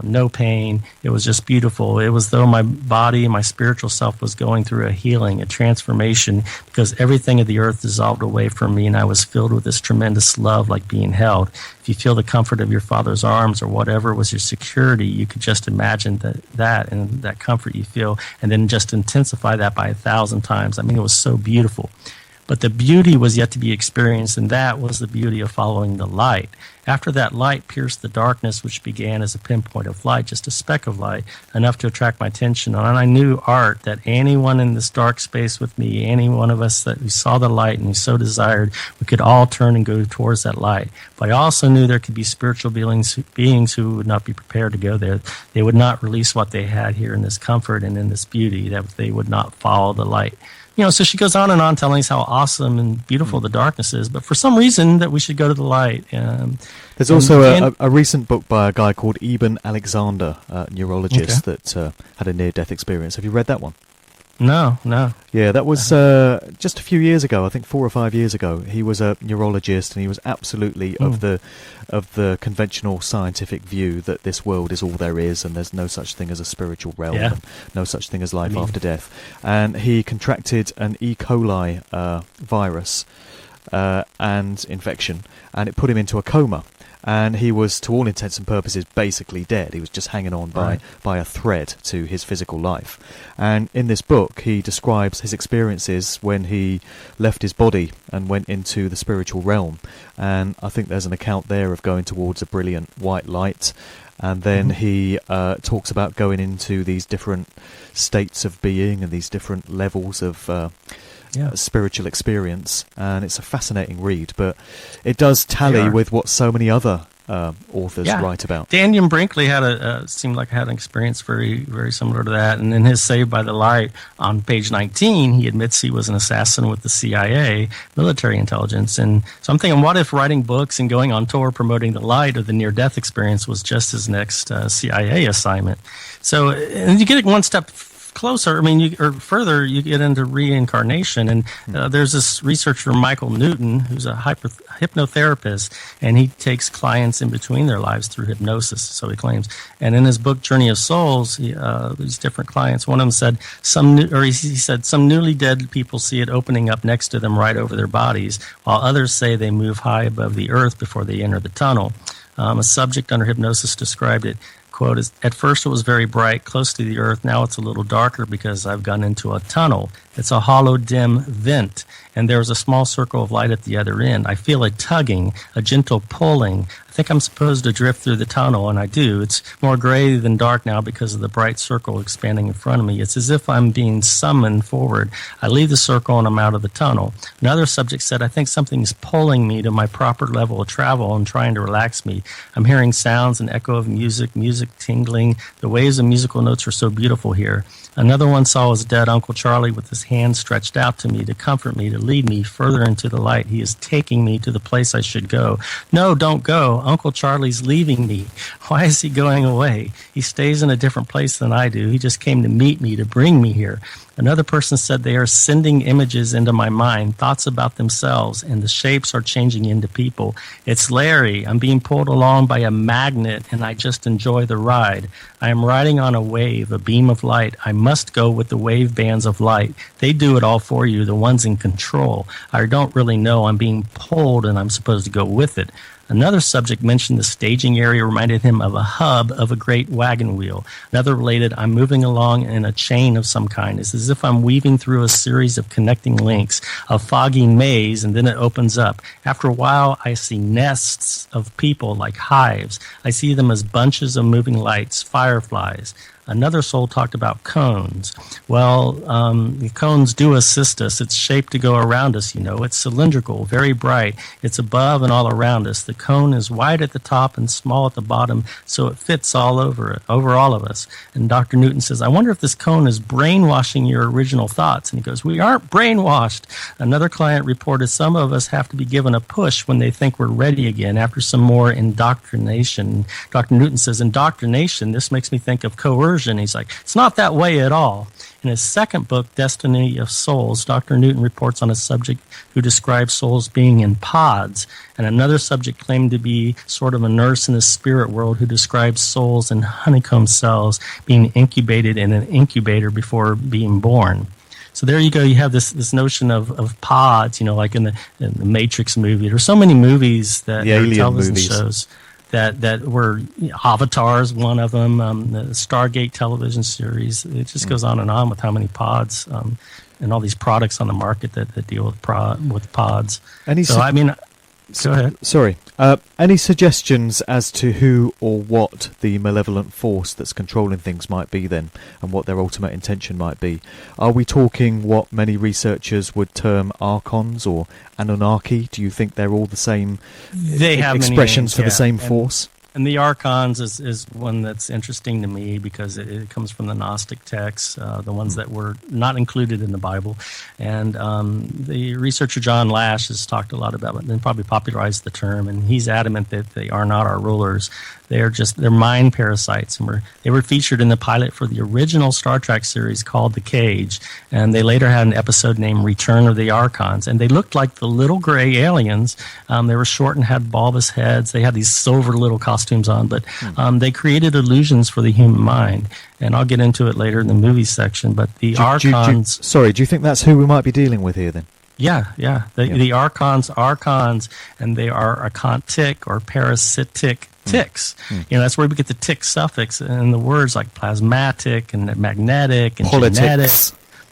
No pain. It was just beautiful. It was though my body, my spiritual self was going through a healing, a transformation, because everything of the earth dissolved away from me, and I was filled with this tremendous love, like being held. If you feel the comfort of your father's arms or whatever was your security, you could just imagine that and that comfort you feel, and then just intensify that by 1,000 times. I mean, it was so beautiful. But the beauty was yet to be experienced, and that was the beauty of following the light. After that light pierced the darkness, which began as a pinpoint of light, just a speck of light, enough to attract my attention. And I knew, Art, that anyone in this dark space with me, any one of us that we saw the light and we so desired, we could all turn and go towards that light. But I also knew there could be spiritual beings who would not be prepared to go there. They would not release what they had here in this comfort and in this beauty, that they would not follow the light. So she goes on and on telling us how awesome and beautiful the darkness is, but for some reason that we should go to the light. There's also a recent book by a guy called Eben Alexander, a neurologist, that had a near-death experience. Have you read that one? No. Yeah, that was just a few years ago, I think 4 or 5 years ago. He was a neurologist, and he was absolutely of the conventional scientific view that this world is all there is, and there's no such thing as a spiritual realm, and no such thing as life after death. And he contracted an E. coli virus and infection, and it put him into a coma. And he was, to all intents and purposes, basically dead. He was just hanging on by a thread to his physical life. And in this book, he describes his experiences when he left his body and went into the spiritual realm. And I think there's an account there of going towards a brilliant white light. And then he talks about going into these different states of being and these different levels of spiritual experience, and it's a fascinating read, but it does tally with what so many other authors write about. Daniel Brinkley seemed like had an experience very, very similar to that, and in his Saved by the Light on page 19, he admits he was an assassin with the CIA, military intelligence, and so I'm thinking, what if writing books and going on tour promoting the light or the near-death experience was just his next CIA assignment? So, and you get it one step closer, further, you get into reincarnation, and there's this researcher, Michael Newton, who's a hypnotherapist, and he takes clients in between their lives through hypnosis, so he claims. And in his book, Journey of Souls, these different clients, one of them said, he said, some newly dead people see it opening up next to them right over their bodies, while others say they move high above the earth before they enter the tunnel. A subject under hypnosis described it, quote is, "At first it was very bright, close to the earth. Now it's a little darker because I've gone into a tunnel. It's a hollow, dim vent, and there's a small circle of light at the other end. I feel a tugging, a gentle pulling. I think I'm supposed to drift through the tunnel, and I do. It's more gray than dark now because of the bright circle expanding in front of me. It's as if I'm being summoned forward. I leave the circle and I'm out of the tunnel." Another subject said, "I think something's pulling me to my proper level of travel and trying to relax me. I'm hearing sounds and echo of music tingling. The waves of musical notes are so beautiful here." Another one saw his dead Uncle Charlie with his hand stretched out to me to comfort me, to lead me further into the light. "He is taking me to the place I should go." "No, don't go. Uncle Charlie's leaving me." "Why is he going away? He stays in a different place than I do. He just came to meet me, to bring me here." Another person said, "They are sending images into my mind, thoughts about themselves, and the shapes are changing into people. It's Larry. I'm being pulled along by a magnet, and I just enjoy the ride. I am riding on a wave, a beam of light. I must go with the wave bands of light. They do it all for you, the ones in control. I don't really know. I'm being pulled, and I'm supposed to go with it." Another subject mentioned the staging area reminded him of a hub of a great wagon wheel. Another related, "I'm moving along in a chain of some kind. It's as if I'm weaving through a series of connecting links, a foggy maze, and then it opens up. After a while, I see nests of people like hives. I see them as bunches of moving lights, fireflies." Another soul talked about cones. Well, the cones do assist us. It's shaped to go around us, you know. It's cylindrical, very bright. It's above and all around us. The cone is wide at the top and small at the bottom, so it fits all over all of us. And Dr. Newton says, "I wonder if this cone is brainwashing your original thoughts." And he goes, "We aren't brainwashed." Another client reported, "Some of us have to be given a push when they think we're ready again after some more indoctrination." Dr. Newton says, "Indoctrination, this makes me think of coercion." He's like, "It's not that way at all." In his second book, Destiny of Souls, Dr. Newton reports on a subject who describes souls being in pods, and another subject claimed to be sort of a nurse in the spirit world who describes souls in honeycomb cells being incubated in an incubator before being born. So there you go. You have this notion of pods, you know, like in the Matrix movie. There's so many movies that The Alien television movies. shows that were, Avatar's one of them, the Stargate television series. It just goes on and on with how many pods and all these products on the market that deal with pods. Go ahead. Sorry. Any suggestions as to who or what the malevolent force that's controlling things might be then, and what their ultimate intention might be? Are we talking what many researchers would term archons or Anunnaki? Do you think they're all the same They have many expressions names, for the yeah. same force? And the archons is one that's interesting to me because it comes from the Gnostic texts, the ones that were not included in the Bible. And the researcher John Lash has talked a lot about it and probably popularized the term. And he's adamant that they are not our rulers. They're mind parasites. And they were featured in the pilot for the original Star Trek series called The Cage. And they later had an episode named Return of the Archons. And they looked like the little gray aliens. They were short and had bulbous heads. They had these silver little costumes on. But they created illusions for the human mind. And I'll get into it later in the movie section. But the Archons... Do you think that's who we might be dealing with here then? Yeah. The Archons, and they are archontic or parasitic ticks. You know, that's where we get the tick suffix and the words like plasmatic and magnetic and genetic.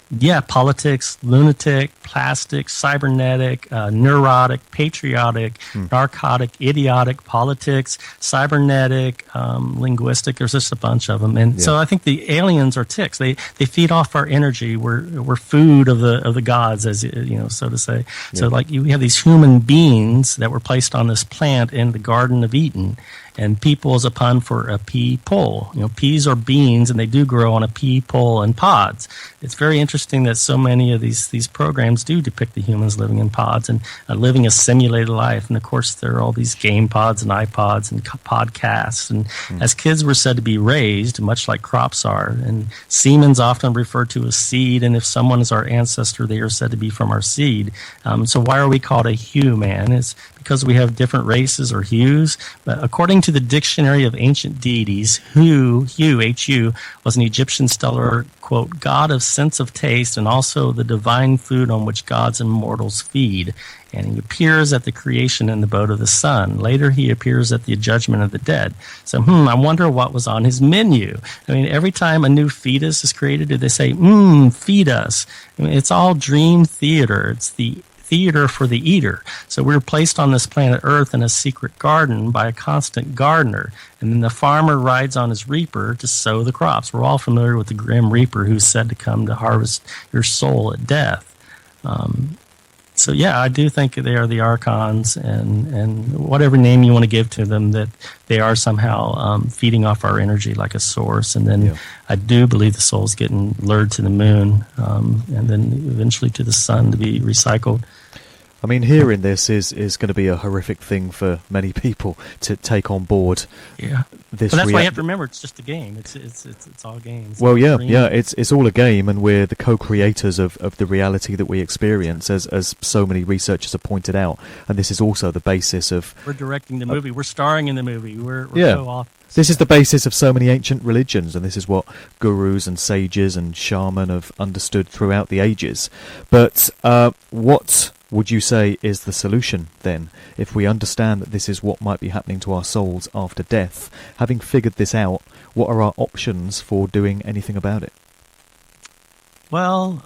Yeah, politics, lunatic, plastic, cybernetic, neurotic, patriotic, narcotic, idiotic, politics, cybernetic, linguistic. There's just a bunch of them, and so I think the aliens are ticks. They feed off our energy. We're food of the gods, as you know, so to say. So like we have these human beings that were placed on this plant in the Garden of Eden. And people is a pun for a pea pole. You know, peas are beans, and they do grow on a pea pole in pods. It's very interesting that so many of these programs do depict the humans living in pods and living a simulated life. And of course, there are all these game pods and iPods and podcasts. And as kids were said to be raised, much like crops are. And semen's often referred to as seed. And if someone is our ancestor, they are said to be from our seed. So why are we called a human? It's because we have different races or hues. But according to the Dictionary of Ancient Deities, Hu, H-U, was an Egyptian stellar, quote, god of sense of taste and also the divine food on which gods and mortals feed. And he appears at the creation in the abode of the sun. Later, he appears at the judgment of the dead. So, I wonder what was on his menu. I mean, every time a new fetus is created, do they say, feed us? I mean, it's all dream theater. It's the theater for the eater. So we're placed on this planet Earth in a secret garden by a constant gardener. And then the farmer rides on his reaper to sow the crops. We're all familiar with the grim reaper who's said to come to harvest your soul at death. So yeah, I do think they are the archons, and whatever name you want to give to them, that they are somehow feeding off our energy like a source. And then I do believe the soul's getting lured to the moon, and then eventually to the sun to be recycled. I mean, hearing this is going to be a horrific thing for many people to take on board. Yeah, this but that's why you have to remember it's just a game. It's all games. Well, it's all a game, and we're the co-creators of the reality that we experience, as so many researchers have pointed out. And this is also the basis of. We're directing the movie. We're starring in the movie. We're co-authors. This is the basis of so many ancient religions, and this is what gurus and sages and shaman have understood throughout the ages. But what would you say is the solution then, if we understand that this is what might be happening to our souls after death? Having figured this out, what are our options for doing anything about it? Well,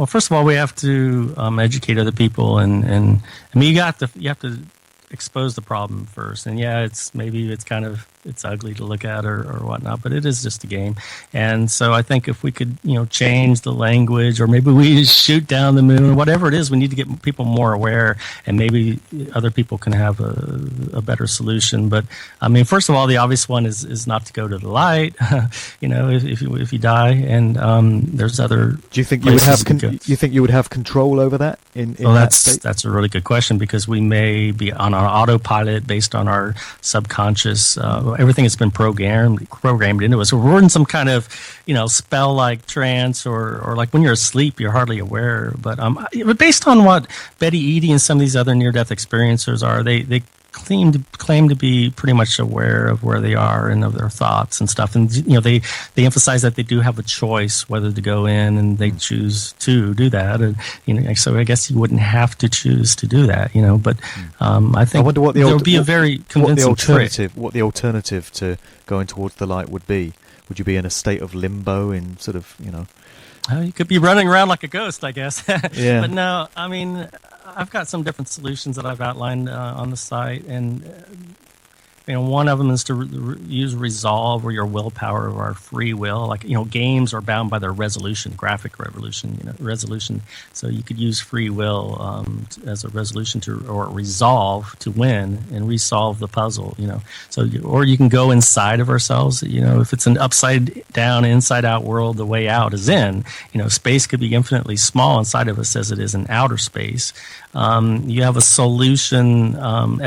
first of all, we have to educate other people, and I mean, you have to expose the problem first. And yeah, it's ugly to look at or whatnot, but it is just a game. And so I think if we could, change the language, or maybe we shoot down the moon, or whatever it is, we need to get people more aware, and maybe other people can have a better solution. But I mean, first of all, the obvious one is not to go to the light, if you die. And there's other. Do you think you would have control over that? That's a really good question, because we may be on our autopilot based on our subconscious. Everything has been programmed into us. So we're in some kind of, spell-like trance, or like when you're asleep, you're hardly aware. But based on what Betty Eadie and some of these other near-death experiencers are, they claim to be pretty much aware of where they are and of their thoughts and stuff. And they emphasize that they do have a choice whether to go in, and they choose to do that. And so I guess you wouldn't have to choose to do that. But I think there would be a very convincing what the alternative to going towards the light would be. Would you be in a state of limbo, in sort of you could be running around like a ghost, I guess. Yeah. But no, I mean, I've got some different solutions that I've outlined on the site, and one of them is to use resolve, or your willpower, or our free will. Like games are bound by their resolution, graphic resolution. So you could use free will as a resolution or resolve to win and resolve the puzzle. So or you can go inside of ourselves. If it's an upside down, inside out world, the way out is in. Space could be infinitely small inside of us as it is in outer space. You have a solution,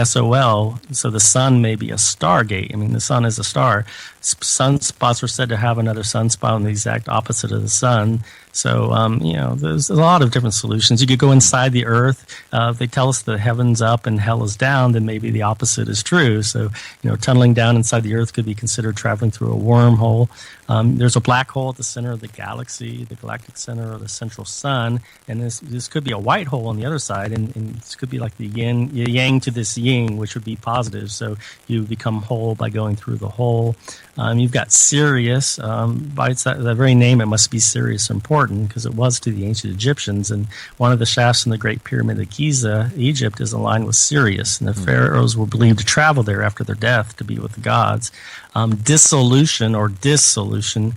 SOL, so the sun may be a stargate. I mean, the sun is a star. Sunspots are said to have another sunspot on the exact opposite of the sun. So, there's a lot of different solutions. You could go inside the earth. If they tell us the heaven's up and hell is down, then maybe the opposite is true. So, tunneling down inside the earth could be considered traveling through a wormhole. There's a black hole at the center of the galaxy, the galactic center of the central sun. And this could be a white hole on the other side. And this could be like the yang to this yin, which would be positive. So you become whole by going through the hole. You've got Sirius. By the very name, it must be serious or important, because it was to the ancient Egyptians. And one of the shafts in the Great Pyramid of Giza, Egypt, is aligned with Sirius. And the pharaohs were believed to travel there after their death to be with the gods. Dissolution or dissolution.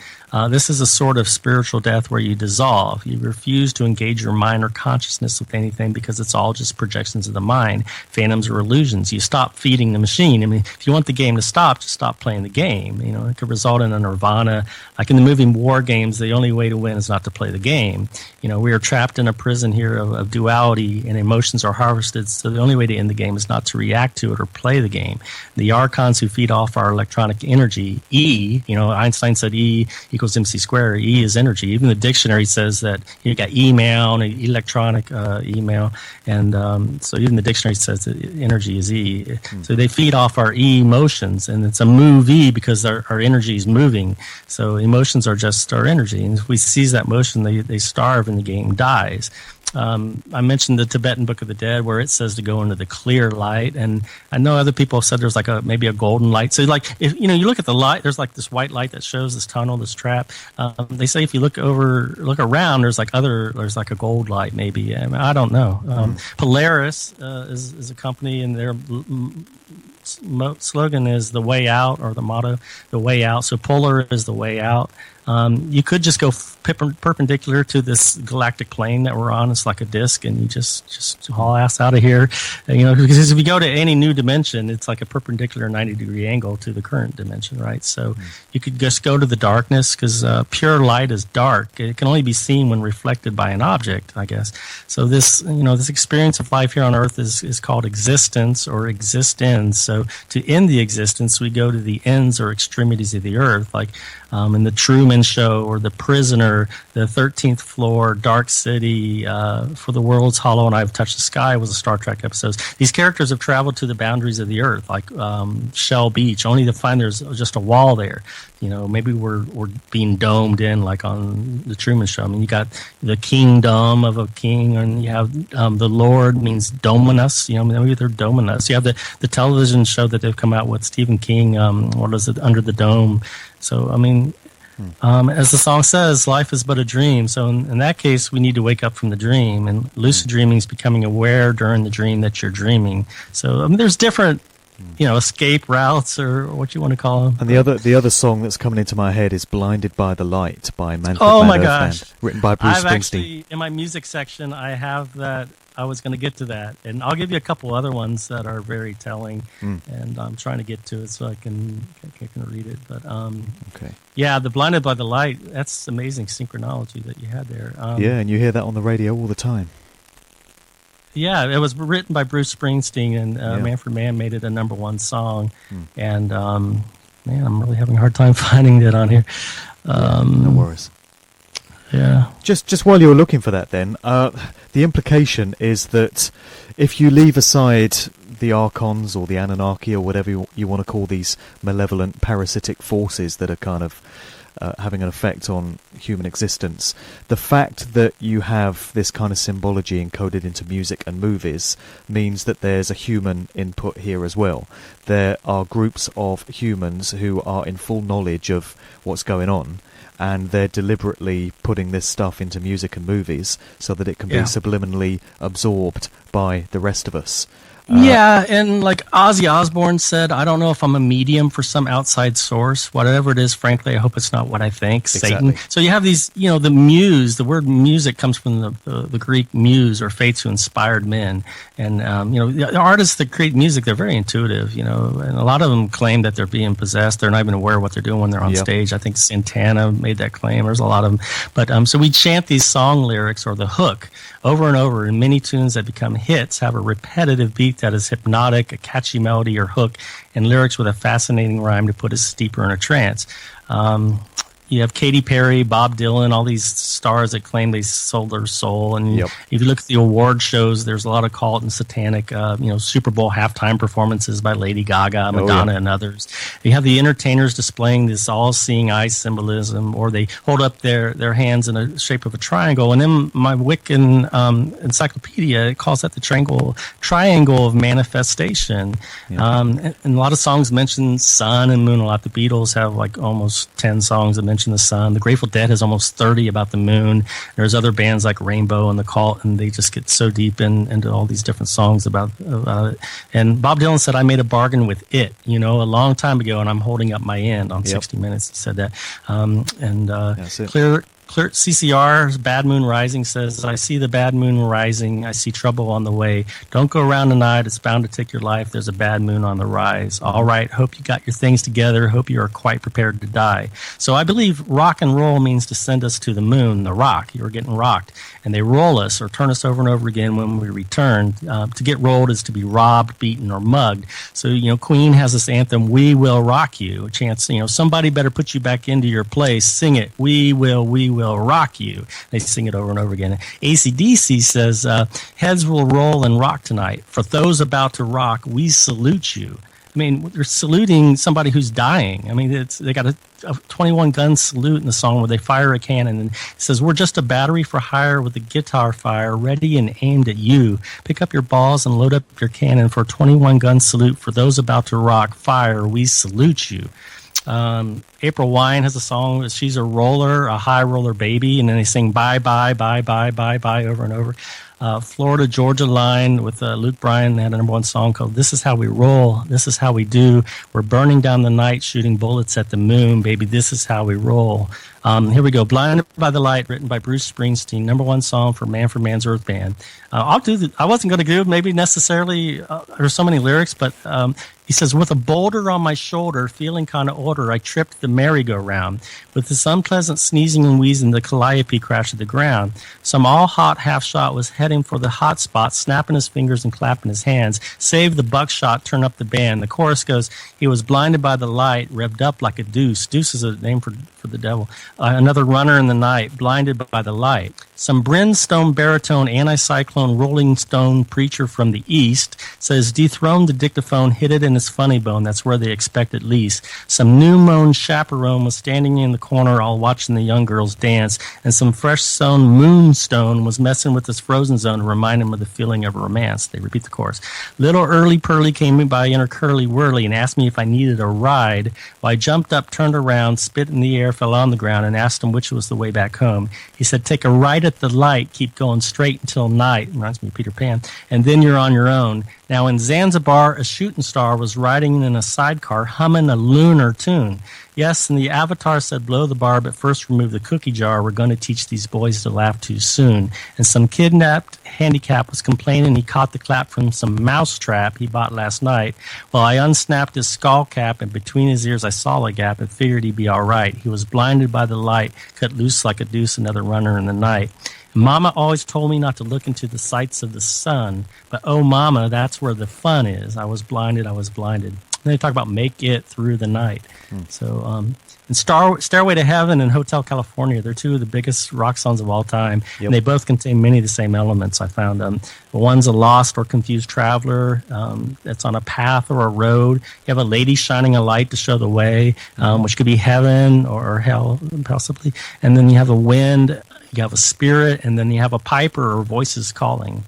This is a sort of spiritual death where you dissolve. You refuse to engage your mind or consciousness with anything, because it's all just projections of the mind, phantoms or illusions. You stop feeding the machine. I mean, if you want the game to stop, just stop playing the game. It could result in a nirvana. Like in the movie War Games, the only way to win is not to play the game. We are trapped in a prison here of duality, and emotions are harvested. So the only way to end the game is not to react to it or play the game. The archons who feed off our electronic energy. E, Einstein said E equals mc squared. E is energy. Even the dictionary says that you got email and electronic email, and so even the dictionary says that energy is E. So they feed off our E emotions, and it's a move E because our energy is moving. So emotions are just our energy, and if we seize that motion, they starve and the game dies. I mentioned the Tibetan Book of the Dead where it says to go into the clear light, and I know other people have said there's like maybe a golden light. So like if you look at the light, there's like this white light that shows this tunnel, this trap. They say if you look around, there's like a gold light maybe. I don't know. Polaris is a company, and their slogan is the way out, or the motto, the way out. So polar is the way out. You could just go perpendicular to this galactic plane that we're on. It's like a disc, and you just haul ass out of here. Because if you go to any new dimension, it's like a perpendicular 90-degree angle to the current dimension, right? So you could just go to the darkness, because pure light is dark. It can only be seen when reflected by an object, I guess. So this experience of life here on Earth is called existence or existence. So to end the existence, we go to the ends or extremities of the Earth, like in the Truman Show or The Prisoner, the 13th Floor, Dark City, For the World's Hollow, and I've Touched the Sky was a Star Trek episode. These characters have traveled to the boundaries of the Earth, like Shell Beach, only to find there's just a wall there. Maybe we're being domed in, like on the Truman Show. I mean, you got the kingdom of a king, and you have the Lord means dominus. Maybe they're doming us. You have the television show that they've come out with, Stephen King. What is it? Under the Dome. So I mean, as the song says, life is but a dream. So in that case, we need to wake up from the dream. And lucid dreaming is becoming aware during the dream that you're dreaming. So there's different, escape routes, or what you want to call them. And the other song that's coming into my head is "Blinded by the Light" by Manfred Oh my Mann gosh! Band, written by Bruce I've Springsteen. actually, in my music section, I have that. I was going to get to that, and I'll give you a couple other ones that are very telling, and I'm trying to get to it so I can read it. But okay. Yeah, the "Blinded by the Light." That's amazing synchronology that you had there. Yeah, and you hear that on the radio all the time. Yeah, it was written by Bruce Springsteen, and Manfred Mann made it a #1 song. And man, I'm really having a hard time finding it on here. No worries. Yeah. Just while you're looking for that, then, the implication is that if you leave aside the Archons or the Anunnaki or whatever you want to call these malevolent parasitic forces that are kind of having an effect on human existence, the fact that you have this kind of symbology encoded into music and movies means that there's a human input here as well. There are groups of humans who are in full knowledge of what's going on, and they're deliberately putting this stuff into music and movies so that it can be subliminally absorbed by the rest of us. Yeah, and like Ozzy Osbourne said, I don't know if I'm a medium for some outside source. Whatever it is, frankly, I hope it's not what I think, Exactly. Satan. So you have these, the muse, the word music comes from the Greek muse, or fates who inspired men. And, the artists that create music, they're very intuitive, and a lot of them claim that they're being possessed. They're not even aware of what they're doing when they're on stage. I think Santana made that claim. There's a lot of them. But so we chant these song lyrics, or the hook, over and over, and many tunes that become hits have a repetitive beat that is hypnotic, a catchy melody or hook, and lyrics with a fascinating rhyme to put us deeper in a trance. You have Katy Perry, Bob Dylan, all these stars that claim they sold their soul. And if you look at the award shows, there's a lot of cult and satanic, Super Bowl halftime performances by Lady Gaga, Madonna, and others. You have the entertainers displaying this all-seeing eye symbolism, or they hold up their hands in the shape of a triangle. And in my Wiccan encyclopedia, it calls that the triangle of manifestation. And a lot of songs mention sun and moon a lot. The Beatles have like almost 10 songs that mention the sun. The Grateful Dead has almost 30 about the moon. There's other bands like Rainbow and the Cult, and they just get so deep into all these different songs about it. And Bob Dylan said, I made a bargain with it, a long time ago, and I'm holding up my end on 60 Minutes. He said that. CCR's Bad Moon Rising says, I see the bad moon rising. I see trouble on the way. Don't go around tonight. It's bound to take your life. There's a bad moon on the rise. All right. Hope you got your things together. Hope you are quite prepared to die. So I believe rock and roll means to send us to the moon, the rock. You were getting rocked. And they roll us or turn us over and over again when we return. To get rolled is to be robbed, beaten, or mugged. So, Queen has this anthem, We Will Rock You. A chance, somebody better put you back into your place. Sing it. We will rock you. They sing it over and over again. AC/DC says, heads will roll and rock tonight. For those about to rock, we salute you. I mean, they're saluting somebody who's dying. I mean, they got a 21-gun salute in the song where they fire a cannon. And it says, we're just a battery for hire with a guitar fire ready and aimed at you. Pick up your balls and load up your cannon for a 21-gun salute. For those about to rock, fire, we salute you. April Wine has a song, she's a roller, a high roller baby, and then they sing bye, bye, bye, bye, bye, bye over and over. Florida Georgia Line with Luke Bryan had a number one song called This Is How We Roll, This Is How We Do. We're burning down the night, shooting bullets at the moon, baby, this is how we roll. Here we go. Blinded by the Light, written by Bruce Springsteen, number one song for Man's Earth Band. I wasn't going to do maybe necessarily, there's so many lyrics, but he says, with a boulder on my shoulder, feeling kind of older, I tripped the merry-go-round. With this unpleasant sneezing and wheezing, the calliope crashed to the ground. Some all-hot half-shot was heading for the hot spot, snapping his fingers and clapping his hands. Save the buckshot, turn up the band. The chorus goes, he was blinded by the light, revved up like a deuce. Deuce is a name for the devil. Another runner in the night, blinded by the light. Some brimstone baritone anticyclone rolling stone preacher from the east says dethrone the dictaphone, hit it in his funny bone. That's where they expect at least. Some new mown chaperone was standing in the corner all watching the young girls dance, and some fresh sown moonstone was messing with his frozen zone to remind him of the feeling of romance. They repeat the chorus. Little early pearly came by in her curly whirly and asked me if I needed a ride. Well, I jumped up, turned around, spit in the air, fell on the ground, and asked him which was the way back home. He said, take a right at the light, keep going straight until night. Reminds me of Peter Pan. And then you're on your own. Now in Zanzibar, a shooting star was riding in a sidecar humming a lunar tune. Yes, and the avatar said, blow the bar, but first remove the cookie jar. We're going to teach these boys to laugh too soon. And some kidnapped handicap was complaining he caught the clap from some mousetrap he bought last night. Well, I unsnapped his skull cap, and between his ears I saw a gap and figured he'd be all right. He was blinded by the light, cut loose like a deuce, another runner in the night. Mama always told me not to look into the sights of the sun, but oh, Mama, that's where the fun is. I was blinded. And they talk about make it through the night. So, and Stairway to Heaven and Hotel California, they're two of the biggest rock songs of all time. Yep. And they both contain many of the same elements, I found. One's a lost or confused traveler that's on a path or a road. You have a lady shining a light to show the way, which could be heaven or hell, possibly. And then you have a wind, you have a spirit, and then you have a piper or voices calling.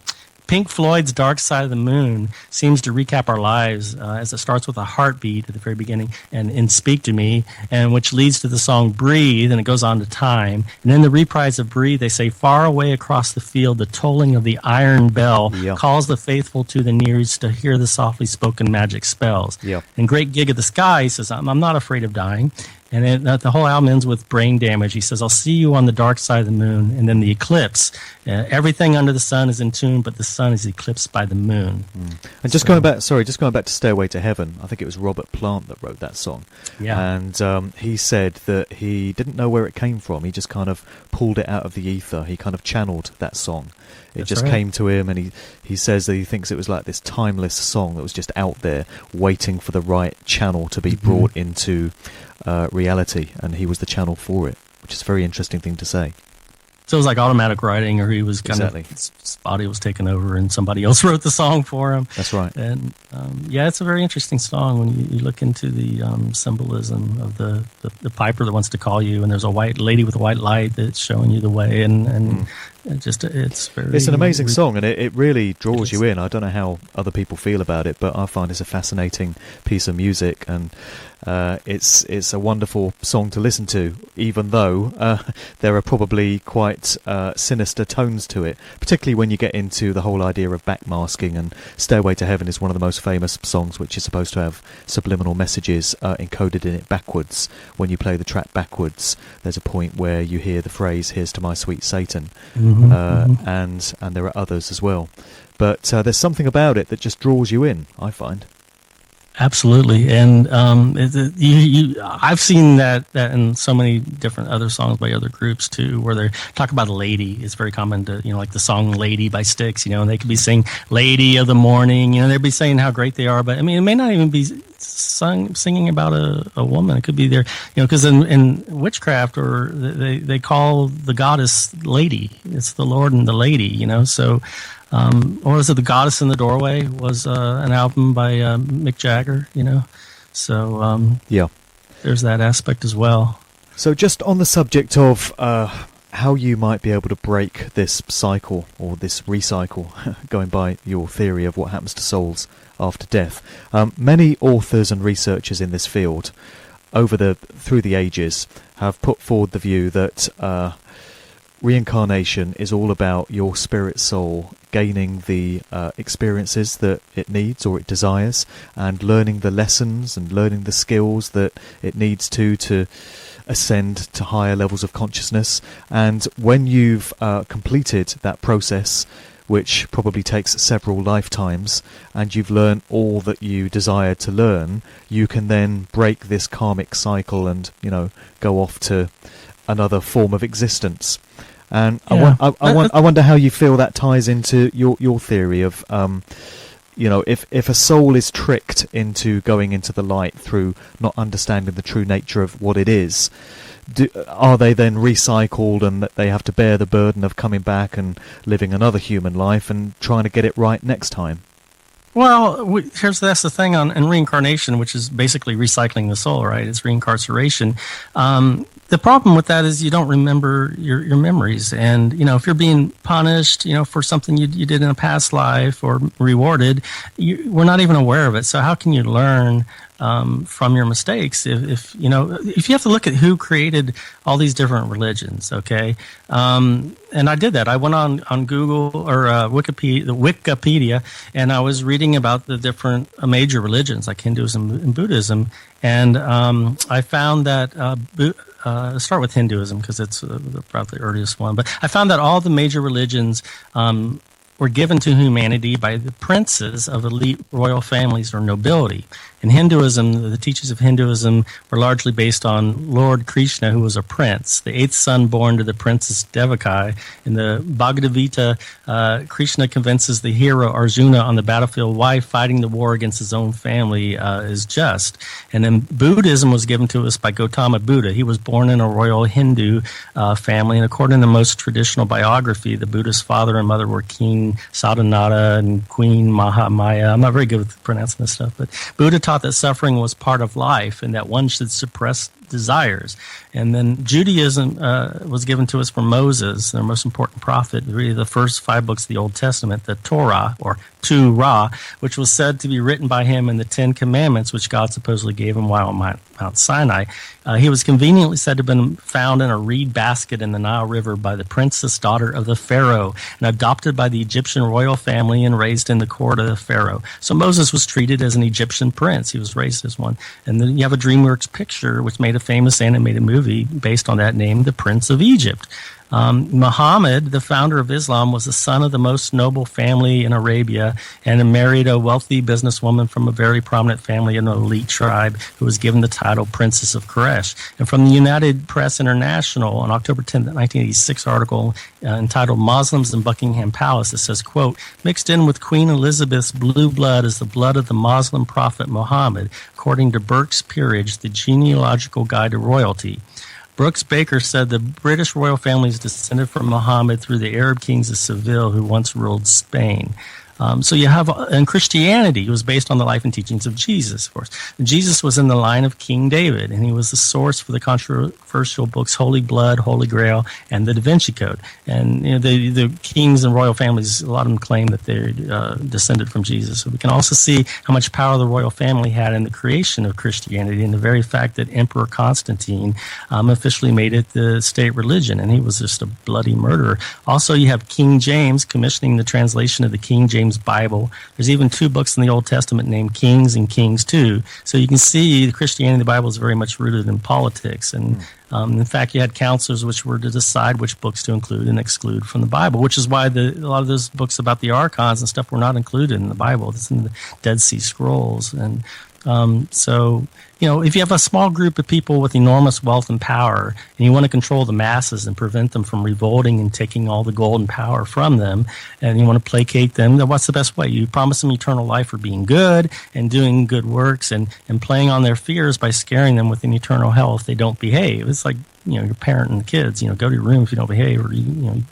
Pink Floyd's Dark Side of the Moon seems to recap our lives as it starts with a heartbeat at the very beginning and Speak to Me, and which leads to the song Breathe, and it goes on to Time. And in the reprise of Breathe, they say, far away across the field, the tolling of the iron bell calls the faithful to the nearest to hear the softly spoken magic spells. And Great Gig of the Sky says, I'm not afraid of dying. And then the whole album ends with Brain Damage. He says, I'll see you on the dark side of the moon. And then the eclipse. Everything under the sun is in tune, but the sun is eclipsed by the moon. And just going back to Stairway to Heaven, I think it was Robert Plant that wrote that song. And he said that he didn't know where it came from. He just kind of pulled it out of the ether. He kind of channeled that song. It just came to him, and he says that he thinks it was like this timeless song that was just out there waiting for the right channel to be brought into reality, and he was the channel for it, which is a very interesting thing to say. So it was like automatic writing, or he was kind of, his body was taken over and somebody else wrote the song for him. That's right. And it's a very interesting song when you look into the symbolism of the piper that wants to call you, and there's a white lady with a white light that's showing you the way, and It's an amazing song, and it really draws you in. I don't know how other people feel about it, but I find it's a fascinating piece of music, and it's a wonderful song to listen to, even though there are probably quite sinister tones to it, particularly when you get into the whole idea of backmasking. And Stairway to Heaven is one of the most famous songs which is supposed to have subliminal messages encoded in it backwards. When you play the track backwards, there's a point where you hear the phrase, "Here's to my sweet Satan," and there are others as well. But there's something about it that just draws you in, I find. Absolutely, and I've seen that in so many different other songs by other groups too, where they talk about a lady. It's very common to, like the song "Lady" by Styx, and they could be saying "Lady of the Morning," they'd be saying how great they are, but I mean, it may not even be singing about a woman. It could be there, because in witchcraft, or they call the goddess Lady. It's the Lord and the Lady, so. Or was it The Goddess in the Doorway was an album by Mick Jagger, So yeah, there's that aspect as well. So just on the subject of how you might be able to break this cycle or this recycle, going by your theory of what happens to souls after death, many authors and researchers in this field through the ages have put forward the view that reincarnation is all about your spirit soul gaining the experiences that it needs or it desires, and learning the lessons and learning the skills that it needs to ascend to higher levels of consciousness. And when you've completed that process, which probably takes several lifetimes, and you've learned all that you desire to learn, you can then break this karmic cycle and go off to another form of existence. And yeah. I wonder how you feel that ties into your theory of, if a soul is tricked into going into the light through not understanding the true nature of what it is, are they then recycled and that they have to bear the burden of coming back and living another human life and trying to get it right next time? Well, that's the thing in reincarnation, which is basically recycling the soul, right? It's reincarceration. The problem with that is you don't remember your memories. And, if you're being punished, for something you did in a past life or rewarded, we're not even aware of it. So how can you learn from your mistakes if you have to look at who created all these different religions, okay? And I did that. I went on Google or Wikipedia, and I was reading about the different major religions like Hinduism and Buddhism, and I found that start with Hinduism because it's probably the earliest one, but I found that all the major religions were given to humanity by the princes of elite royal families or nobility. In Hinduism, the teachings of Hinduism were largely based on Lord Krishna, who was a prince, the eighth son born to the princess Devaki. In the Bhagavad Gita, Krishna convinces the hero Arjuna on the battlefield why fighting the war against his own family is just. And then Buddhism was given to us by Gautama Buddha. He was born in a royal Hindu family, and according to the most traditional biography, the Buddha's father and mother were King Sadananda and Queen Mahamaya. I'm not very good with pronouncing this stuff, but Buddha taught that suffering was part of life and that one should suppress desires. And then Judaism was given to us from Moses, their most important prophet, really the first 5 books of the Old Testament, the Torah, or Torah, which was said to be written by him in the 10 Commandments, which God supposedly gave him while on Mount Sinai. He was conveniently said to have been found in a reed basket in the Nile River by the princess daughter of the Pharaoh, and adopted by the Egyptian royal family and raised in the court of the Pharaoh. So Moses was treated as an Egyptian prince. He was raised as one. And then you have a DreamWorks picture, which made a famous animated movie based on that name, The Prince of Egypt. Muhammad, the founder of Islam, was the son of the most noble family in Arabia and married a wealthy businesswoman from a very prominent family in an elite tribe who was given the title Princess of Quraysh. And from the United Press International, on October 10, 1986 article entitled Muslims in Buckingham Palace, it says, quote, mixed in with Queen Elizabeth's blue blood is the blood of the Muslim prophet Muhammad, according to Burke's Peerage, the genealogical guide to royalty. Brooks Baker said the British royal family is descended from Muhammad through the Arab kings of Seville who once ruled Spain. So you have, and Christianity was based on the life and teachings of Jesus, of course. Jesus was in the line of King David, and he was the source for the controversial books Holy Blood, Holy Grail, and the Da Vinci Code. And the kings and royal families, a lot of them claim that they're descended from Jesus. So we can also see how much power the royal family had in the creation of Christianity, and the very fact that Emperor Constantine officially made it the state religion, and he was just a bloody murderer. Also, you have King James commissioning the translation of the King James Bible. There's even 2 books in the Old Testament named Kings and Kings 2. So you can see the Christianity of the Bible is very much rooted in politics. And in fact, you had councils which were to decide which books to include and exclude from the Bible, which is why a lot of those books about the archons and stuff were not included in the Bible. It's in the Dead Sea Scrolls. And so, if you have a small group of people with enormous wealth and power, and you want to control the masses and prevent them from revolting and taking all the gold and power from them, and you want to placate them, then what's the best way? You promise them eternal life for being good and doing good works and playing on their fears by scaring them with an eternal hell if they don't behave. It's like, your parent and the kids, go to your room if you don't behave, or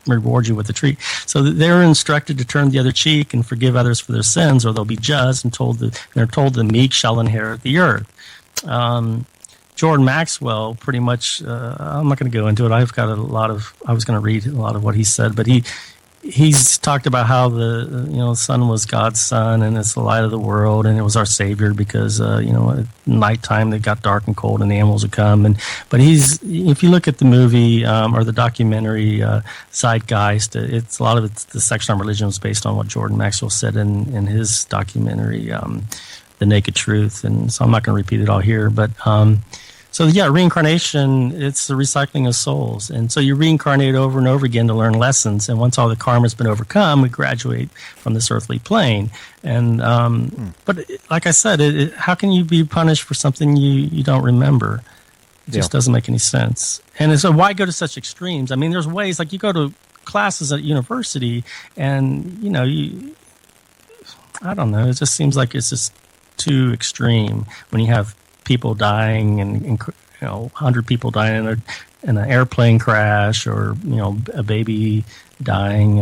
reward you with a treat. So they're instructed to turn the other cheek and forgive others for their sins, or they'll be judged and they're told the meek shall inherit the earth. Jordan Maxwell, pretty much, I'm not going to go into it. I was going to read a lot of what he said, but he's talked about how the sun was God's son, and it's the light of the world, and it was our savior because at nighttime it got dark and cold and the animals would come. But if you look at the movie or the documentary Zeitgeist, it's a lot of the section on religion was based on what Jordan Maxwell said in his documentary The Naked Truth, and so I'm not going to repeat it all here, but so reincarnation, it's the recycling of souls. And so you reincarnate over and over again to learn lessons. And once all the karma's been overcome, we graduate from this earthly plane. And but like I said, how can you be punished for something you don't remember? It just doesn't make any sense. And so why go to such extremes? I mean, there's ways, like you go to classes at university and, I don't know, it just seems like it's just too extreme when you have people dying and 100 people dying in an airplane crash, or a baby dying,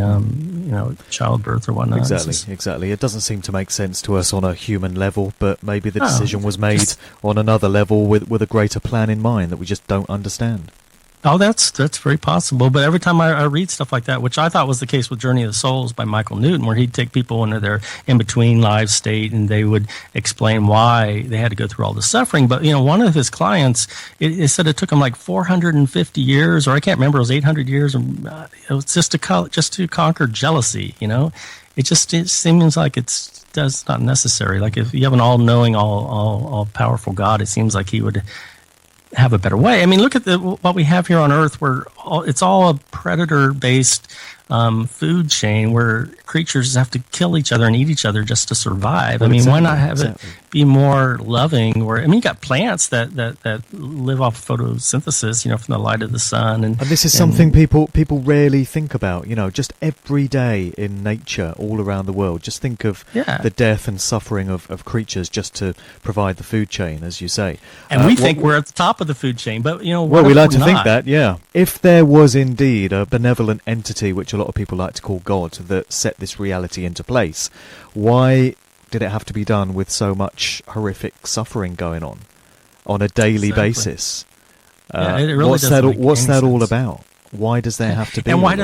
childbirth or whatnot. Exactly. It doesn't seem to make sense to us on a human level, but maybe the decision was made on another level with a greater plan in mind that we just don't understand. Oh, that's very possible. But every time I read stuff like that, which I thought was the case with Journey of the Souls by Michael Newton, where he'd take people into their in-between life state and they would explain why they had to go through all the suffering. But, one of his clients, it said it took him like 450 years, or I can't remember, it was 800 years. It was just to conquer jealousy, It seems like that's not necessary. Like if you have an all-knowing, all-powerful God, it seems like he would have a better way. I mean, look at what we have here on Earth, where it's all a predator-based food chain where creatures have to kill each other and eat each other just to survive. Well, I mean, why not have it be more loving? You got plants that live off photosynthesis, from the light of the sun. And this is something people rarely think about, just every day in nature all around the world. Just think of the death and suffering of creatures just to provide the food chain, as you say. And we think we're at the top of the food chain, but, well, we like to think that, yeah. If there was indeed a benevolent entity, which a lot of people like to call God, that set this reality into place, why did it have to be done with so much horrific suffering going on a daily basis? It really what's that all about? Why does there have to be? And why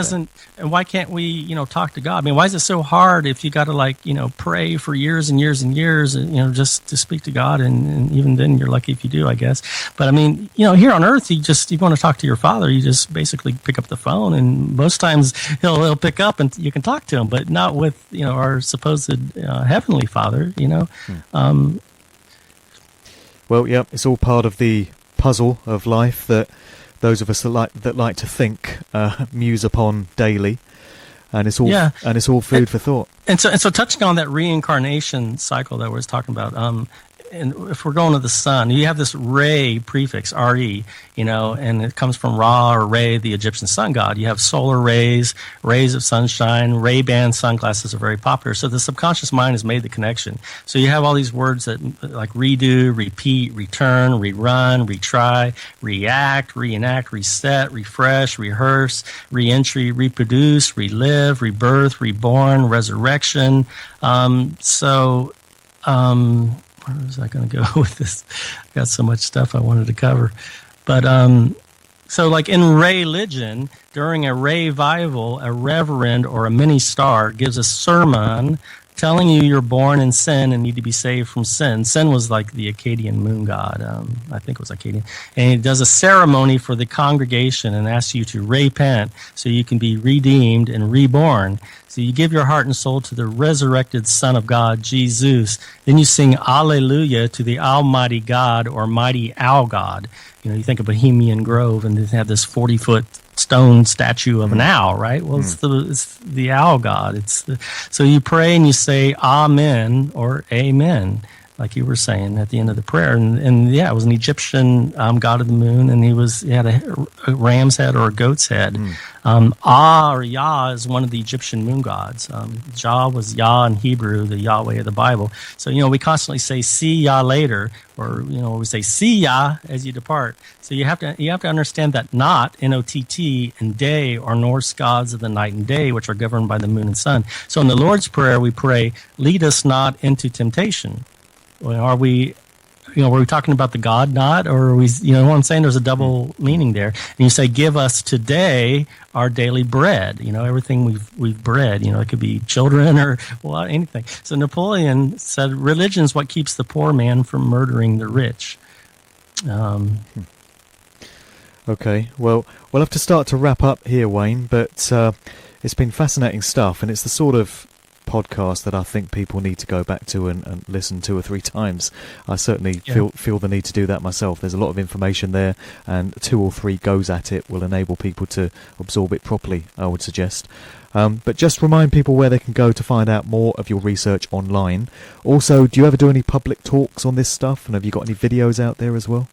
can't we, talk to God? I mean, why is it so hard if you got to pray for years and years and years, just to speak to God? And even then you're lucky if you do, I guess. But I mean, here on Earth, you want to talk to your Father, you just basically pick up the phone, and most times he'll pick up and you can talk to him, but not with, our supposed Heavenly Father, Well, yeah, it's all part of the puzzle of life that those of us that like to think muse upon daily, and it's all food for thought. And so touching on that reincarnation cycle that we was talking about, and if we're going to the sun, you have this Re prefix, R-E, and it comes from Ra or Re, the Egyptian sun god. You have solar rays, rays of sunshine, Ray-Ban sunglasses are very popular. So the subconscious mind has made the connection. So you have all these words that like redo, repeat, return, rerun, retry, react, reenact, reset, refresh, rehearse, reentry, reproduce, relive, rebirth, reborn, resurrection. Where was I going to go with this? I've got so much stuff I wanted to cover. But so like in religion, during a revival, a reverend or a mini-star gives a sermon telling you you're born in sin and need to be saved from sin. Sin was like the Akkadian moon god. I think it was Akkadian. And he does a ceremony for the congregation and asks you to repent so you can be redeemed and reborn. So you give your heart and soul to the resurrected Son of God, Jesus. Then you sing Alleluia to the Almighty God or Mighty Owl God. You think of Bohemian Grove and they have this 40-foot stone statue of an owl, right? Well, it's the owl god. So you pray and you say Amen or Amen, like you were saying at the end of the prayer. And yeah, it was an Egyptian god of the moon, and he had a ram's head or a goat's head. Ah or Yah is one of the Egyptian moon gods. Jah was Yah in Hebrew, the Yahweh of the Bible. So, we constantly say see Yah later, or, we say see Yah as you depart. So you have to understand that Not, N-O-T-T, and Day are Norse gods of the night and day, which are governed by the moon and sun. So in the Lord's Prayer, we pray, lead us not into temptation. Are we... were we talking about the God not, or are we, what I'm saying? There's a double meaning there. And you say, give us today our daily bread, everything we've bred, it could be children or anything. So Napoleon said, religion's what keeps the poor man from murdering the rich. Okay, well, we'll have to start to wrap up here, Wayne, but it's been fascinating stuff, and it's the sort of podcast that I think people need to go back to and listen 2 or 3 times. I certainly feel the need to do that myself. There's a lot of information there, and 2 or 3 goes at it will enable people to absorb it properly, I would suggest. But just remind people where they can go to find out more of your research online. Also, do you ever do any public talks on this stuff, and have you got any videos out there as well?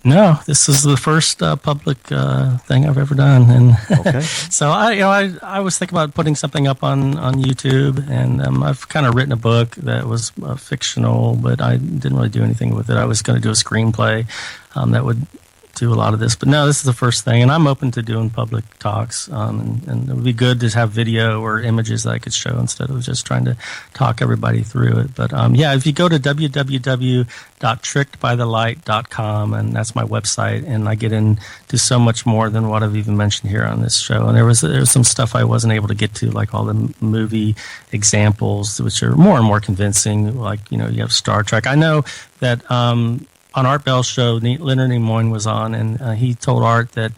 No, this is the first public thing I've ever done, and okay. So I was thinking about putting something up on YouTube, and I've kind of written a book that was fictional, but I didn't really do anything with it. I was going to do a screenplay that would do a lot of this, but no, this is the first thing, and I'm open to doing public talks, and it would be good to have video or images that I could show instead of just trying to talk everybody through it. But if you go to www.trickedbythelight.com, and that's my website, and I get into so much more than what I've even mentioned here on this show. And there was some stuff I wasn't able to get to, like all the movie examples, which are more and more convincing. Like you have Star Trek. I know that. On Art Bell's show, Leonard Nimoy was on, and he told Art that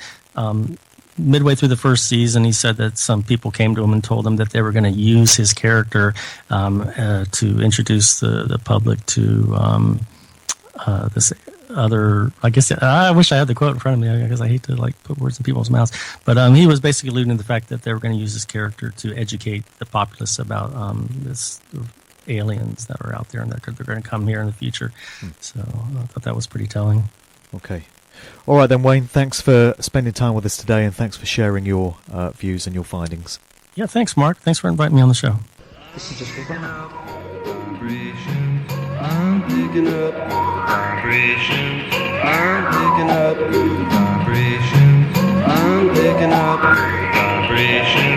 midway through the first season, he said that some people came to him and told him that they were going to use his character to introduce the public to this other. I guess I wish I had the quote in front of me because I hate to put words in people's mouths. But he was basically alluding to the fact that they were going to use his character to educate the populace about this. Aliens that are out there and they're going to come here in the future. So I thought that was pretty telling. Okay. All right then, Wayne, thanks for spending time with us today, and thanks for sharing your views and your findings. Yeah, thanks, Mark. Thanks for inviting me on the show. This is just for fun. Vibrations, I'm picking up vibrations, I'm picking up vibrations, I'm picking up vibrations.